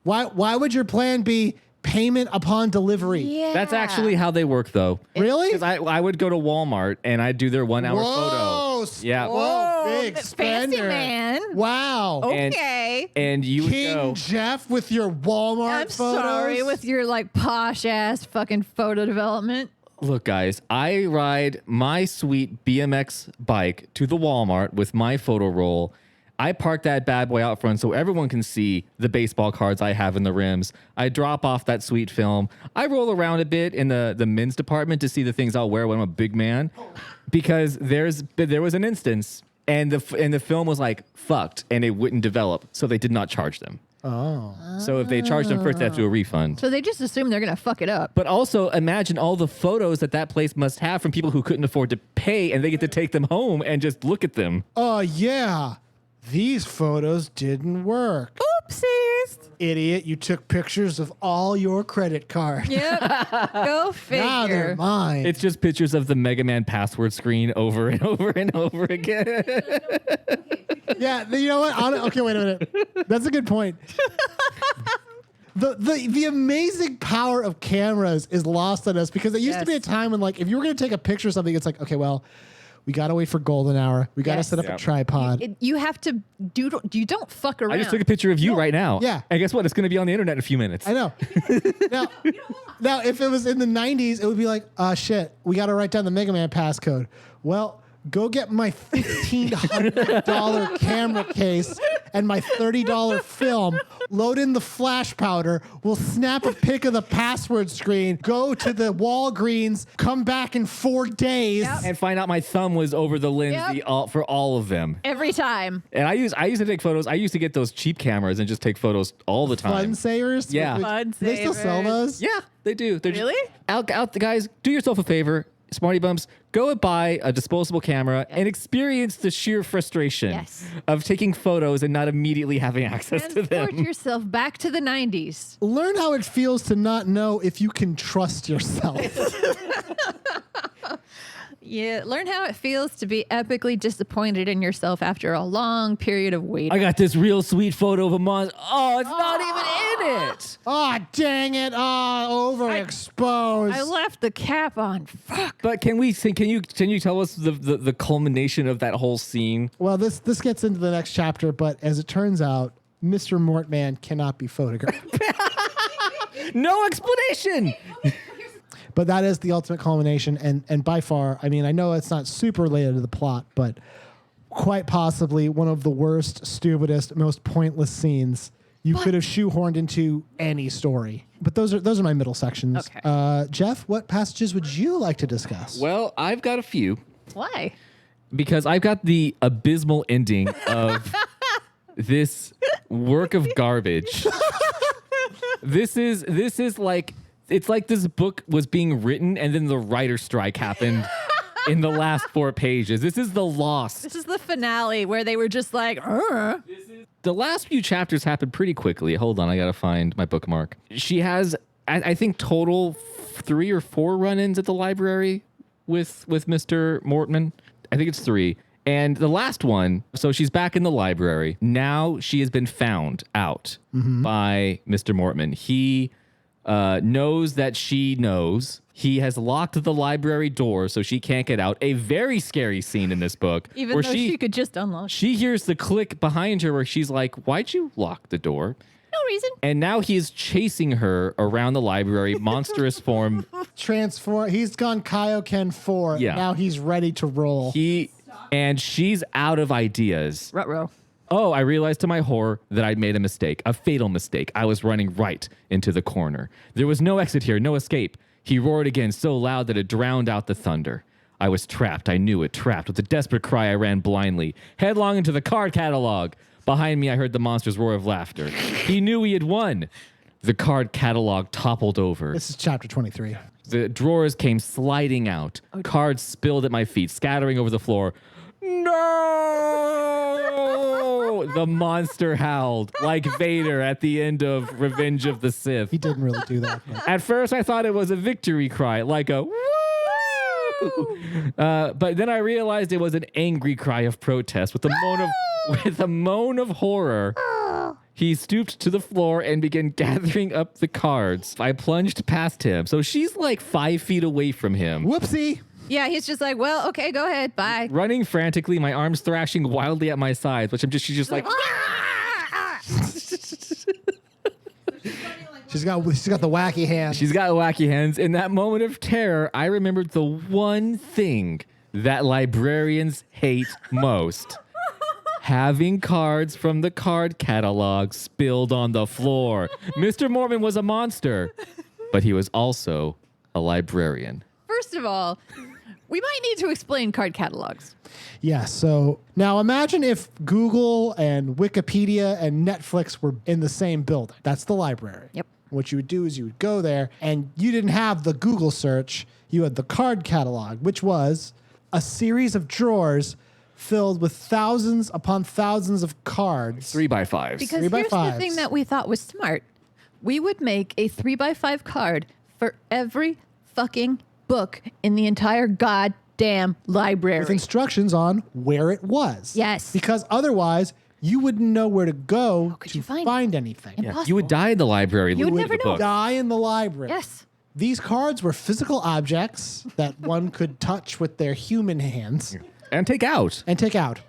Why would your plan be payment upon delivery? Yeah. That's actually how they work, though. Really? Because I would go to Walmart and I'd do their 1 hour Whoa, photo. Yeah. Whoa, big fancy spender. man. Wow. And- Okay. And you would King go. Jeff with your Walmart I'm photos. sorry with your like posh ass fucking photo development. Look, guys, I ride my sweet BMX bike to the Walmart with my photo roll. I park that bad boy out front so everyone can see the baseball cards I have in the rims. I drop off that sweet film. I roll around a bit in the men's department to see the things I'll wear when I'm a big man, because there was an instance and the film was like fucked and it wouldn't develop, so they did not charge them. Oh. So if they charge them first, they have to do a refund. So they just assume they're gonna fuck it up. But also imagine all the photos that place must have from people who couldn't afford to pay, and they get to take them home and just look at them. Oh, yeah. These photos didn't work. Oopsies. Idiot, you took pictures of all your credit cards. Yep. Go Now they're figure. mine. It's just pictures of the Mega Man password screen over and over and over again. Yeah, you know what? Okay, wait a minute. That's a good point. The amazing power of cameras is lost on us, because it used to be a time when, like, if you were going to take a picture of something, it's like, okay, well, we got to wait for golden hour. We got to Yes. set up a Yep. tripod. You have to do. You don't fuck around. I just took a picture of you right now. Yeah. And guess what? It's going to be on the internet in a few minutes. I know. now, if it was in the 90s, it would be like, shit, we got to write down the Mega Man passcode. Well, go get my $1,500 camera case and my $30 film, load in the flash powder, we'll snap a pic of the password screen, go to the Walgreens, come back in 4 days. Yep. And find out my thumb was over the lens Yep. for all of them. every time. And I used to take photos. I used to get those cheap cameras and just take photos all the time. Fun savers? Yeah. Fun Do they still sell savers. those? Yeah, they do. They're Really? Out, guys, do yourself a favor, Smarty Bumps. Go and buy a disposable camera and experience the sheer frustration Yes. of taking photos and not immediately having access to Transport them. yourself back to the 90s. Learn how it feels to not know if you can trust yourself. Yeah, learn how it feels to be epically disappointed in yourself after a long period of waiting. I got this real sweet photo of a monster. Oh, it's not even in it. Oh, dang it. Oh, overexposed. I left the cap on. Fuck. But can you tell us the culmination of that whole scene? Well, this gets into the next chapter, but as it turns out, Mr. Mortman cannot be photographed. No explanation. But that is the ultimate culmination, and by far, I mean, I know it's not super related to the plot, but quite possibly one of the worst, stupidest, most pointless scenes you could have shoehorned into any story. But those are my middle sections. Okay. Jeff, what passages would you like to discuss? Well, I've got a few Why? because I've got the abysmal ending of this work of garbage. This is like, it's like this book was being written and then the writer's strike happened in the last 4 pages. This is the Lost. This is the finale where they were just like, The last few chapters happened pretty quickly. Hold on, I gotta find my bookmark. She has, I think, total 3 or 4 run-ins at the library with Mr. Mortman. I think it's 3. And the last one, so she's back in the library. Now she has been found out by Mr. Mortman. He knows that she knows. He has locked the library door so she can't get out. A very scary scene in this book. even where though she could just unlock. she hears the click behind her where she's like, why'd you lock the door? No reason. And now he is chasing her around the library, monstrous form. Transform. He's gone Kaioken 4. Yeah. Now he's ready to roll. And she's out of ideas. Ruh-roh. Oh, I realized to my horror that I'd made a mistake, a fatal mistake. I was running right into the corner. There was no exit here, no escape. He roared again so loud that it drowned out the thunder. I was trapped. I knew it, trapped. With a desperate cry, I ran blindly, headlong into the card catalog. Behind me, I heard the monster's roar of laughter. He knew he had won. The card catalog toppled over. This is chapter 23. The drawers came sliding out. Cards spilled at my feet, scattering over the floor. No! The monster howled like Vader at the end of Revenge of the Sith. He didn't really do that. But. At first, I thought it was a victory cry, like a woo! But then I realized it was an angry cry of protest with a moan of horror. He stooped to the floor and began gathering up the cards. I plunged past him. So she's like 5 feet away from him. Whoopsie. Yeah, he's just like, well, okay, go ahead, bye. Running frantically, my arms thrashing wildly at my sides, which she's just like, She's got the wacky hands. she's got wacky hands. In that moment of terror, I remembered the one thing that librarians hate most. Having cards from the card catalog spilled on the floor. Mr. Mormon was a monster, but he was also a librarian. First of all, we might need to explain card catalogs. Yeah, so now imagine if Google and Wikipedia and Netflix were in the same building. That's the library. Yep. What you would do is you would go there and you didn't have the Google search. You had the card catalog, which was a series of drawers filled with thousands upon thousands of cards. 3x5s. Because 3x5s. here's the thing that we thought was smart. We would make a 3x5 card for every fucking book in the entire goddamn library. With instructions on where it was. Yes. Because otherwise, you wouldn't know where to go could to you find find anything. Impossible. You would die in the library. You would looking at never the know. book. Die in the library. Yes. These cards were physical objects that one could touch with their human hands And take out. and take out.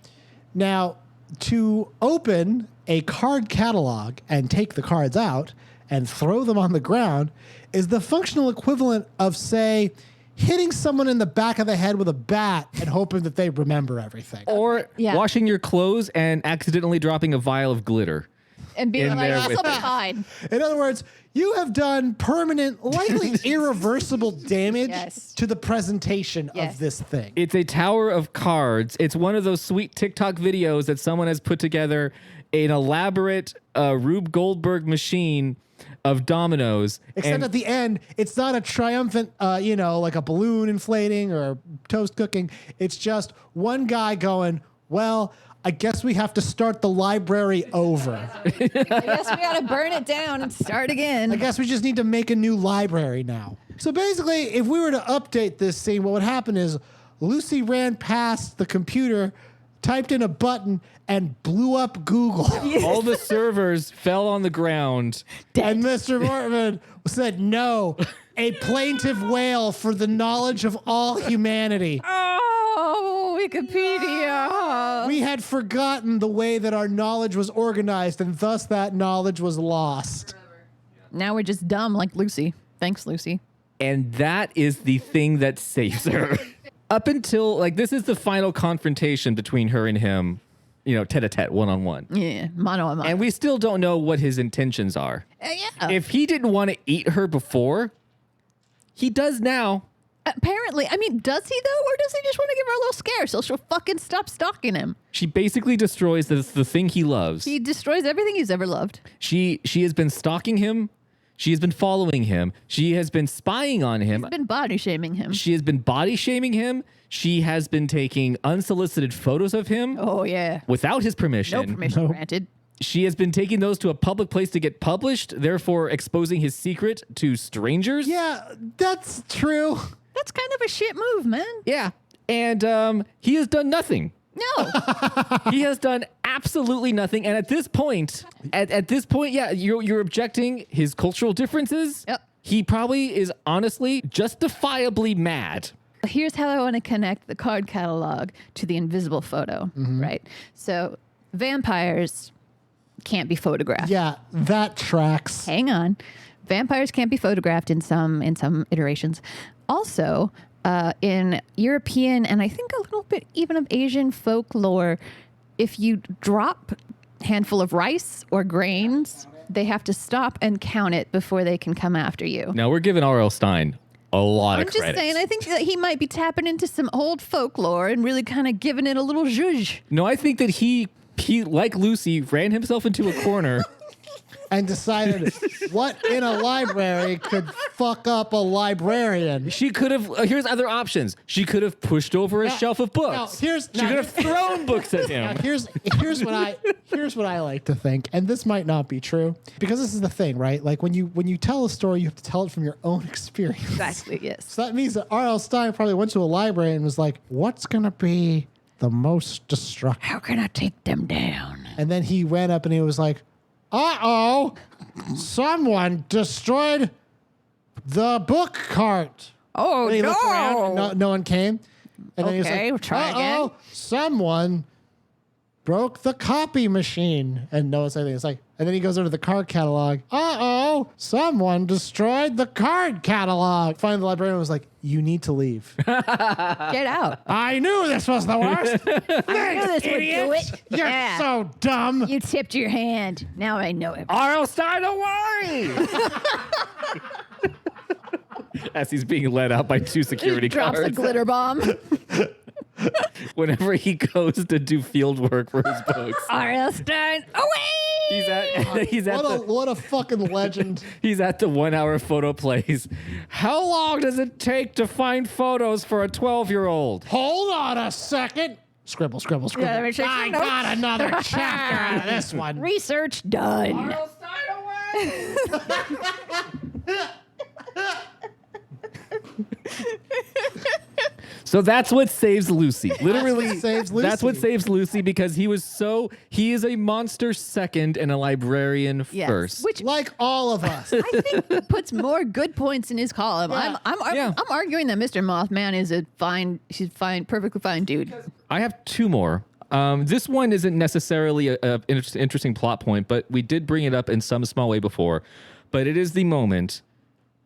Now, to open a card catalog and take the cards out and throw them on the ground is the functional equivalent of, say, hitting someone in the back of the head with a bat and hoping that they remember everything. Or Yeah. washing your clothes and accidentally dropping a vial of glitter. And being In like, there this with will be them. fine. In other words, you have done permanent, likely irreversible damage Yes. to the presentation Yes. of this thing. It's a tower of cards. It's one of those sweet TikTok videos that someone has put together an elaborate Rube Goldberg machine of dominoes. Except and at the end, it's not a triumphant, like a balloon inflating or toast cooking. It's just one guy going, well, I guess we have to start the library over. I guess we got to burn it down and start again. I guess we just need to make a new library now. So basically, if we were to update this scene, what would happen is Lucy ran past the computer, typed in a button, and blew up Google. All the servers fell on the ground. And Mr. Mortman said, no, a plaintive wail for the knowledge of all humanity. Oh, Wikipedia. We had forgotten the way that our knowledge was organized, and thus that knowledge was lost. Now we're just dumb like Lucy. Thanks, Lucy. And that is the thing that saves her. Up until, like, this is the final confrontation between her and him, you know, tete-a-tete, one-on-one. Yeah, mano a mano. And we still don't know what his intentions are. Yeah. If he didn't want to eat her before, he does now. Apparently, I mean, does he though, or does he just want to give her a little scare so she'll fucking stop stalking him? She basically destroys the thing he loves. He destroys everything he's ever loved. She has been stalking him. She has been following him. She has been spying on him. He's been body shaming him. She has been body shaming him. She has been taking unsolicited photos of him Oh yeah. without his permission. No permission granted. She has been taking those to a public place to get published, therefore exposing his secret to strangers. Yeah, that's true. That's kind of a shit move, man. Yeah. And he has done nothing. No. He has done absolutely nothing. And at this point, yeah, you're objecting his cultural differences. Yep. He probably is honestly justifiably mad. Here's how I want to connect the card catalog to the invisible photo, right? So vampires can't be photographed. Yeah, that tracks. Hang on. Vampires can't be photographed in some iterations. Also, in European and I think a little bit even of Asian folklore, if you drop a handful of rice or grains, they have to stop and count it before they can come after you. Now we're giving R.L. Stine a lot I'm of credit. just saying, I think that he might be tapping into some old folklore and really kind of giving it a little zhuzh. No, I think that he like Lucy ran himself into a corner. And decided what in a library could fuck up a librarian. She could have. Here's other options. She could have pushed over a shelf of books. She could have thrown books at him. Here's what I like to think, and this might not be true because this is the thing, right? Like when you tell a story, you have to tell it from your own experience. Exactly, yes. So that means that R.L. Stine probably went to a library and was like, "What's gonna be the most destructive? How can I take them down? And then he ran up and he was like, uh-oh, someone destroyed the book cart. Oh, And he looked around, no one came. And then he was Okay, like, we'll try again. someone broke the copy machine. And no one said anything. It's like, and then he goes over to the card catalog. Uh-oh, someone destroyed the card catalog. Finally, the librarian was like, you need to leave. Get out. I knew this was the worst. I knew this would do it. You're Yeah. so dumb. You tipped your hand. Now I know it. R.L. Stine, don't worry. As he's being led out by two security Drops a guards. glitter bomb. Whenever he goes to do field work for his books. R.L. Stine, away! He's at What a fucking legend. He's at the 1 hour photo plays. How long does it take to find photos for a 12-year-old? Hold on a second. Scribble, scribble, scribble. let me take some I notes. got another chapter out of this one. Research done. So that's what saves Lucy. Literally, saves Lucy. that's what saves Lucy because he is a monster second and a librarian Yes. first. Which Like all of us. I think puts more good points in his column. Yeah. I'm arguing that Mr. Mothman is perfectly fine dude. I have two more. This one isn't necessarily an interesting plot point, but we did bring it up in some small way before. But it is the moment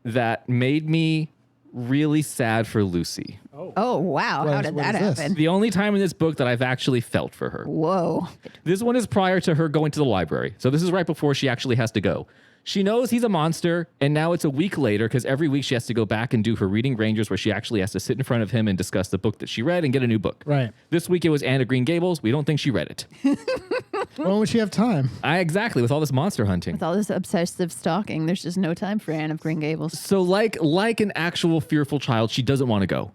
that made me really sad for Lucy. Oh wow, how did what that is this? happen? The only time in this book that I've actually felt for her. Whoa. This one is prior to her going to the library. So this is right before she actually has to go. She knows he's a monster, and now it's a week later because every week she has to go back and do her reading rangers where she actually has to sit in front of him and discuss the book that she read and get a new book. Right. This week it was Anne of Green Gables. We don't think she read it. When would she have time? Exactly, with all this monster hunting. With all this obsessive stalking, there's just no time for Anne of Green Gables. So like an actual fearful child, she doesn't want to go.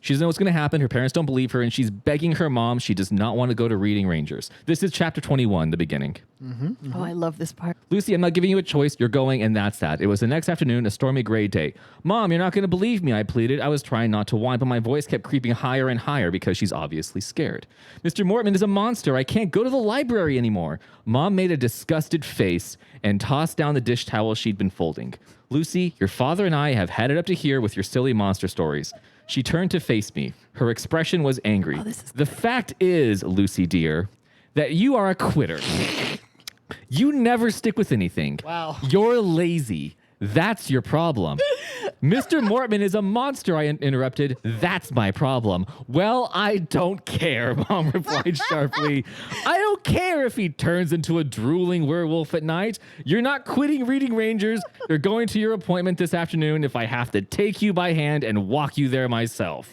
She doesn't know what's going to happen. Her parents don't believe her, and she's begging her mom. She does not want to go to Reading Rangers. This is chapter 21, the beginning. Oh, I love this part. Lucy, I'm not giving you a choice. You're going, and that's that. It was the next afternoon, a stormy gray day. Mom, you're not going to believe me, I pleaded. I was trying not to whine, but my voice kept creeping higher and higher because she's obviously scared. Mr. Mortman is a monster. I can't go to the library anymore. Mom made a disgusted face and tossed down the dish towel she'd been folding. Lucy, your father and I have had it up to here with your silly monster stories. She turned to face me. Her expression was angry. The fact is, Lucy dear, that you are a quitter. You never stick with anything. Wow. You're lazy. That's your problem. Mr. Mortman is a monster, I interrupted. That's my problem. Well, I don't care, Mom replied sharply. I don't care if he turns into a drooling werewolf at night. You're not quitting Reading Rangers. You're going to your appointment this afternoon if I have to take you by hand and walk you there myself.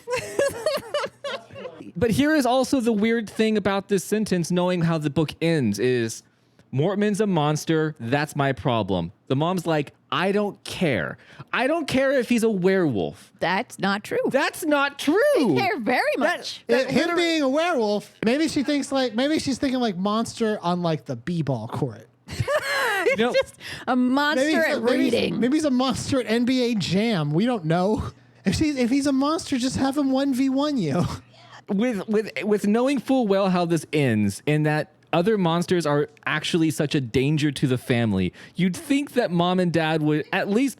But here is also the weird thing about this sentence, knowing how the book ends, is Mortman's a monster. That's my problem. The mom's like, I don't care. I don't care if he's a werewolf. That's not true. That's not true. I care very much. Him being a werewolf, maybe she's thinking like monster on like the b-ball court. He's just a monster at reading. Maybe he's a monster at NBA Jam. We don't know. If he's a monster, just have him 1v1 you. With knowing full well how this ends, and that other monsters are actually such a danger to the family, you'd think that mom and dad would at least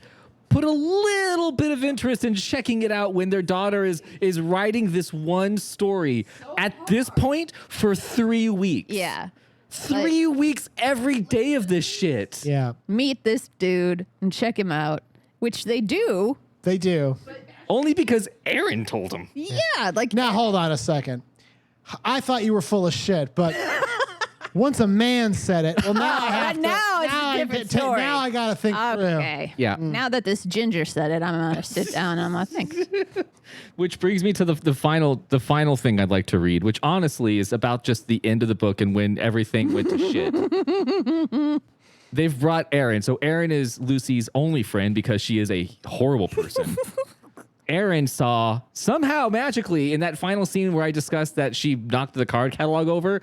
put a little bit of interest in checking it out when their daughter is writing this one story at this point for 3 weeks. Yeah. 3 weeks every day of this shit. Yeah, Meet this dude and check him out, which they do. they do. Only because Aaron told him. Yeah, like Now, hold on a second. I thought you were full of shit, but once a man said it, well, now I have to. now it's a different story. Now I got to think through. Okay. Yeah. Now that this ginger said it, I'm gonna sit down and I'm gonna think. Which brings me to the final thing I'd like to read, which honestly is about just the end of the book and when everything went to shit. They've brought Aaron. So Aaron is Lucy's only friend because she is a horrible person. Aaron saw somehow magically in that final scene where I discussed that she knocked the card catalog over.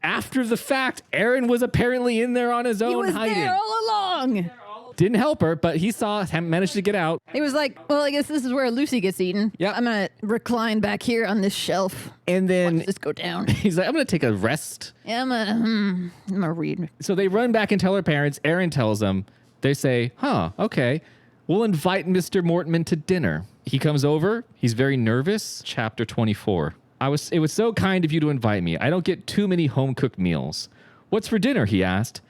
After the fact, Aaron was apparently in there on his own, He was hiding. there all along. Didn't help her, but he managed to get out. He was like, well, I guess this is where Lucy gets eaten. Yeah. I'm gonna recline back here on this shelf. And then Watch this go down. he's like, I'm going to take a rest. Yeah, I'm gonna read. So they run back and tell her parents. Aaron tells them. They say, huh, okay. We'll invite Mr. Mortman to dinner. He comes over. He's very nervous. Chapter 24. It was so kind of you to invite me. I don't get too many home-cooked meals. What's for dinner? He asked.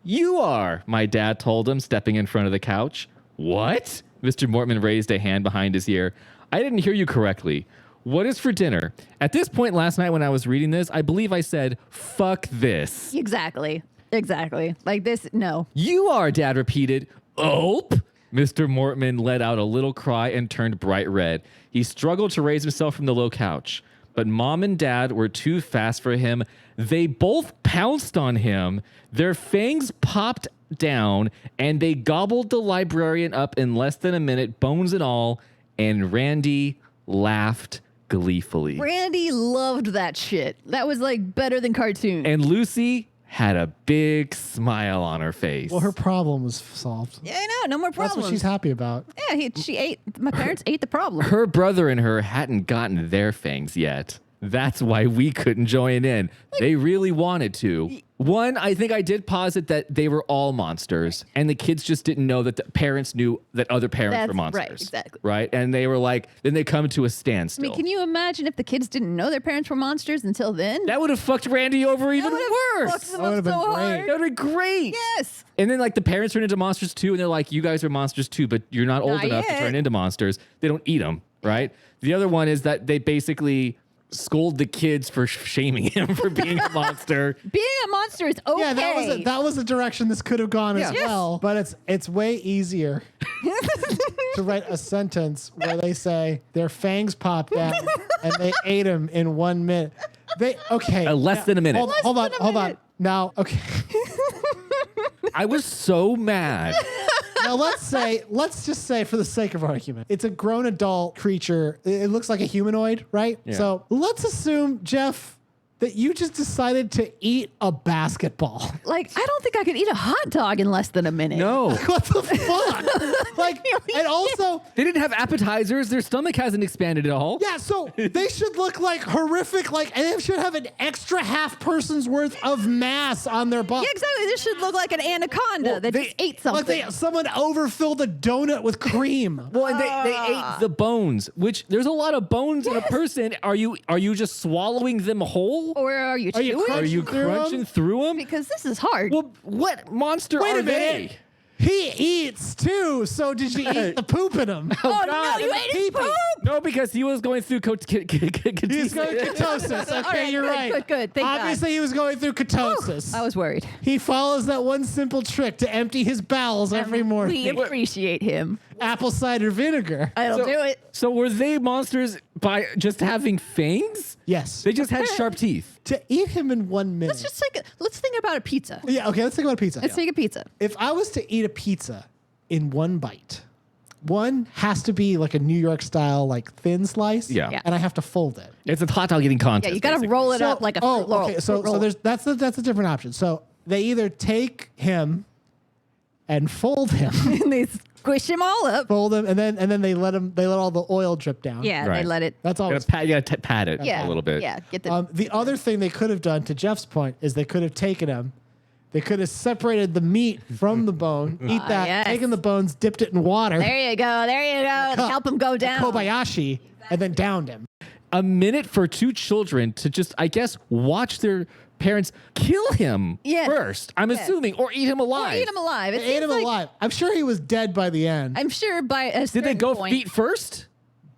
You are, my dad told him, stepping in front of the couch. What? Mr. Mortman raised a hand behind his ear. I didn't hear you correctly. What is for dinner? At this point last night when I was reading this, I believe I said, fuck this. Exactly. Like this, no. You are, Dad repeated. Ope! Mr. Mortman let out a little cry and turned bright red. He struggled to raise himself from the low couch, but Mom and Dad were too fast for him. They both pounced on him. Their fangs popped down, and they gobbled the librarian up in less than a minute, bones and all, and Randy laughed gleefully. Randy loved that shit. That was like better than cartoons. And Lucy had a big smile on her face. Well, her problem was solved. Yeah, I know. No more That's problems. what she's happy about. Yeah, she ate. My parents ate the problem. Her brother and her hadn't gotten their fangs yet. That's why we couldn't join in. They really wanted to. One, I think I did posit that they were all monsters, and the kids just didn't know that the parents knew that other parents were monsters. Right, exactly. Right? And they were like, then they come to a I standstill. mean, can you imagine if the kids didn't know their parents were monsters until then? That would have fucked Randy over even That would've worse. fucked them That up would've been so great. hard. That would have been great. Yes. And then like the parents turn into monsters too, and they're like, you guys are monsters too, but you're not old Not enough to yet. turn into monsters. They don't eat them, right? The other one is that they basically scold the kids for shaming him for being a monster. Being a monster is okay. Yeah, that was the direction this could have gone as Yeah. well. But it's way easier to write a sentence where they say their fangs popped out and they ate him in 1 minute. Less than a minute. Hold on. minute. Now, okay. I was so mad Now let's just say for the sake of argument, it's a grown adult creature. It looks like a humanoid, right? Yeah. So let's assume, Jeff, that you just decided to eat a basketball. Like, I don't think I could eat a hot dog in less than a minute. No. What the fuck? Like, and also, They didn't have appetizers. Their stomach hasn't expanded at all. yeah, so they should look like horrific, like, and they should have an extra half person's worth of mass on their butt. Yeah, exactly. This should look like an anaconda that they- just ate something. Like someone overfilled a donut with cream. Well, and they ate the bones, which there's a lot of bones in a person. Are you just swallowing them whole? Or are you Are you chewing? Are you through 'em? crunching through them? Because this is hard. Well, what monster Wait are a minute. they? He eats too, so did you eat the poop in him? oh, God. no, you ate his Pee-pee. poop. No, because he was going through He's going ketosis. Okay, right, you're good, right. good. Thank God. Obviously, he was going through ketosis. I was worried. He follows that one simple trick to empty his bowels every We morning. appreciate him. Apple cider vinegar. I'll do it. So were they monsters by just having fangs? Yes. They just had sharp teeth. To eat him in 1 minute. Let's think about a pizza. Yeah, okay, let's think about a pizza. Let's take a pizza. If I was to eat a pizza in one bite, one has to be like a New York style, like thin slice. Yeah. And I have to fold it. It's a hot dog eating contest. Yeah, you got to basically. roll it up like a fruit roll. okay. So fruit roll. there's that's a different option. So they either take him and fold him, and they squish him all up. fold him, and then they let all the oil drip down. Yeah, Right. they let it. That's You always. gotta pat it Yeah, a little bit. Yeah, get the. The other thing they could have done, to Jeff's point, is they could have taken him. They could have separated the meat from the bone, eat that, yes. taken the bones, dipped it in water, there you go. There you go. Help him go down. Kobayashi, and then downed him. A minute for two children to just, I guess, watch their parents kill him Yes. first. I'm Yes. assuming, or eat him alive. Or eat him alive. It They ate seems him like- alive. I'm sure he was dead by the end. I'm sure by a Did certain they go point, feet first?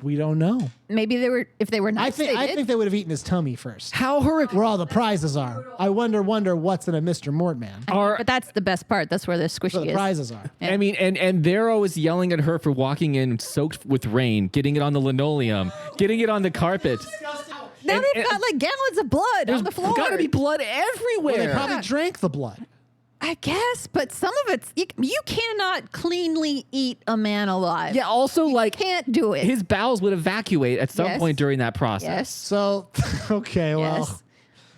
We don't know. maybe they were. If they were nice, I they think they would have eaten his tummy first. How horrific. Where all the prizes are. I wonder what's in a Mr. Mortman. But that's the best part. That's where the Where squishy the is. prizes are. I mean, and they're always yelling at her for walking in soaked with rain, getting it on the linoleum, getting it on the carpet. Now And- they've got like gallons of blood on the floor. There's gotta be blood Well, everywhere. they probably drank the blood. I guess, but some of it's you cannot cleanly eat a man alive. yeah, also, like, Can't do it. his bowels would evacuate at some Yes. point during that process. yes. So, okay, well. Yes.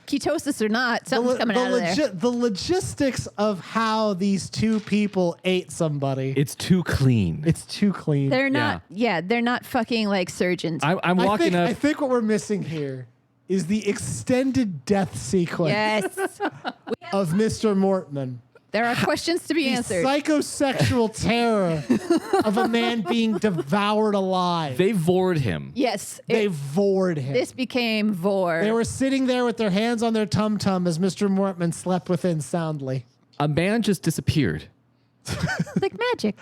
Ketosis or not, something's coming out of there. The logistics of how these two people ate somebody, It's too clean. it's too clean. They're not. Yeah, they're not fucking like surgeons. I'm walking I up. think what we're missing here is the extended death sequence yes, of Mr. Mortman. there are questions to be The answered. psychosexual terror of a man being devoured alive. They vored him. Yes, They vored him. this became vor. They were sitting there with their hands on their tum-tum as Mr. Mortman slept within soundly. A man just disappeared. like magic.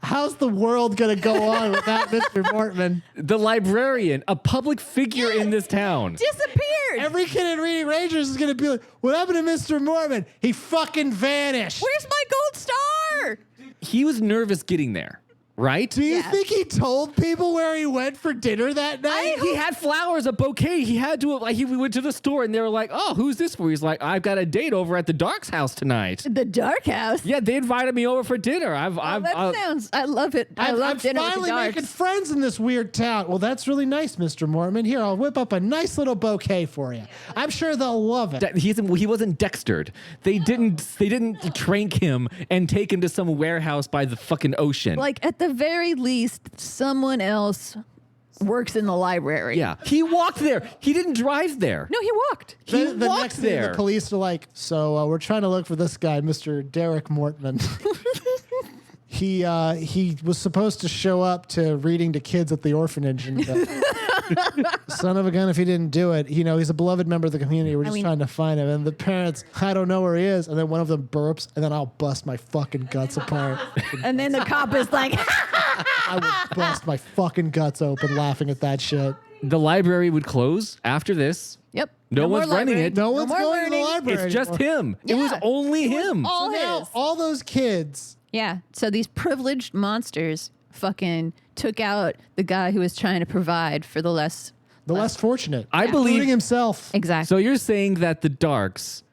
How's the world going to go on without Mr. Mortman? The librarian, a public figure in this town. Disappeared. Every kid in Reading Rangers is going to be like, what happened to Mr. Mortman? He fucking vanished. Where's my gold star? He was nervous getting there, right? Do you Yeah. think he told people where he went for dinner that night? He had flowers, a bouquet. He had to, like, we went to the store and they were like, oh, who's this for? He's like, I've got a date over at the Dark's house tonight. The dark house. Yeah, they invited me over for dinner. That sounds. I love it. I love I'm dinner with the finally darks. making friends in this weird town. Well, that's really nice, Mr. Mortman. Here, I'll whip up a nice little bouquet for you. I'm sure they'll love it. He wasn't dextered. They didn't trank him and take him to some warehouse by the fucking ocean. Like at the very least, someone else works in the library. yeah, he walked there. He didn't drive there. No, he walked. He The walked next thing, there. the police are like, so we're trying to look for this guy, Mr. Derek Mortman. He was supposed to show up to reading to kids at the orphanage. And, son of a gun if he didn't do it. You know, he's a beloved member of the community. We're just trying to find him. And the parents, I don't know where he is. And then one of them burps, and then I'll bust my fucking guts apart. And then the cop is like, I will bust my fucking guts open laughing at that shit. The library would close after this. "Yep, No more one's running library. it. No one's more going to the learning." library. It's just anymore. him. It was Yeah. only him. All Now, his. all those kids. Yeah. So these privileged monsters fucking took out the guy who was trying to provide for the less. The less fortunate. I including believe- himself. Exactly. So you're saying that the Darks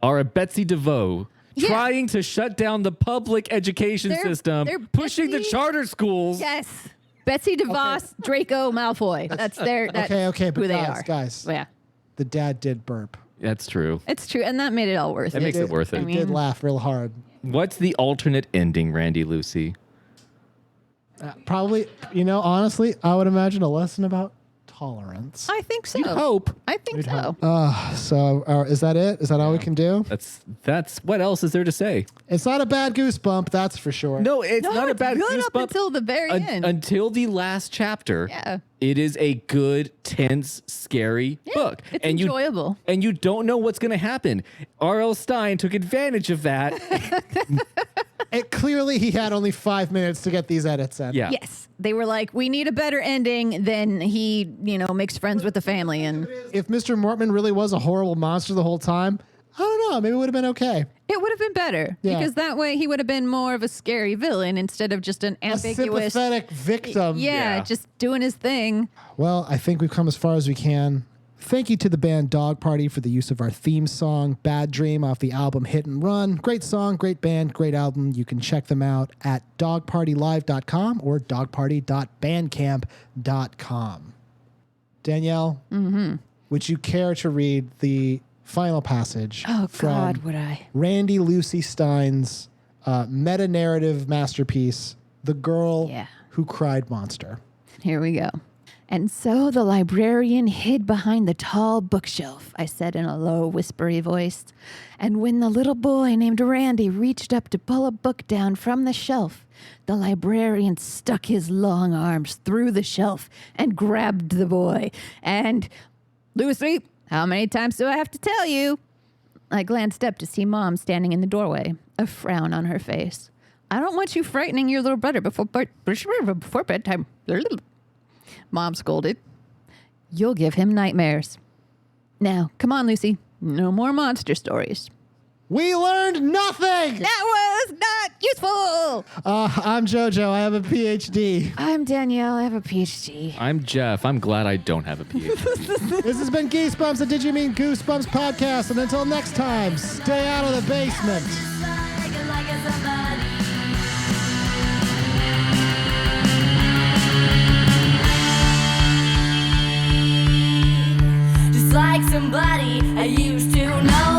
are a Betsy DeVoe Yeah. trying to shut down the public education system, they're pushing the Betsy- charter schools. Yes. Betsy DeVos, Draco Malfoy. That's their. That's Okay, but who they are. guys, Yeah, the dad did burp. That's true. it's true, and that made it all worth That it. makes it worth it. He did laugh real hard. What's the alternate ending, Randy Lucy? Probably, honestly, I would imagine a lesson about tolerance. I think so. You'd hope. I think so. So is that it? Is that all we can do? That's what else is there to say? It's not a bad goosebump, that's for sure. No, it's not a it's bad good up goosebump until the very end. Until the last chapter. Yeah. It is a good, tense, scary book. It's enjoyable. And you don't know what's going to happen. R.L. Stine took advantage of that. Clearly, he had only 5 minutes to get these edits in. Yeah. Yes, they were like, we need a better ending. Then he, makes friends with the family, and If Mr. Mortman really was a horrible monster the whole time, I don't know. Maybe it would have been okay. it would have been better Yeah. because that way he would have been more of a scary villain instead of just an A ambiguous. sympathetic victim. Yeah, just doing his thing. Well, I think we've come as far as we can. Thank you to the band Dog Party for the use of our theme song, Bad Dream, off the album Hit and Run. Great song, great band, great album. You can check them out at dogpartylive.com or dogparty.bandcamp.com. Danielle, would you care to read the final passage Oh from God, would I? Randy Lucy Stine's meta-narrative masterpiece, The Girl Yeah. Who Cried Monster? Here we go. And so the librarian hid behind the tall bookshelf, I said in a low, whispery voice. And when the little boy named Randy reached up to pull a book down from the shelf, the librarian stuck his long arms through the shelf and grabbed the boy. And, Lucy, how many times do I have to tell you? I glanced up to see Mom standing in the doorway, a frown on her face. I don't want you frightening your little brother before bedtime. Mom scolded. You'll give him nightmares. Now, come on, Lucy. No more monster stories. We learned nothing! That was not useful. I'm JoJo. I have a PhD. I'm Danielle. I have a PhD. I'm Jeff. I'm glad I don't have a PhD. This has been Geesebumps, the Did You Mean Goosebumps podcast. And until next time, stay out of the basement. Just like somebody I used to know.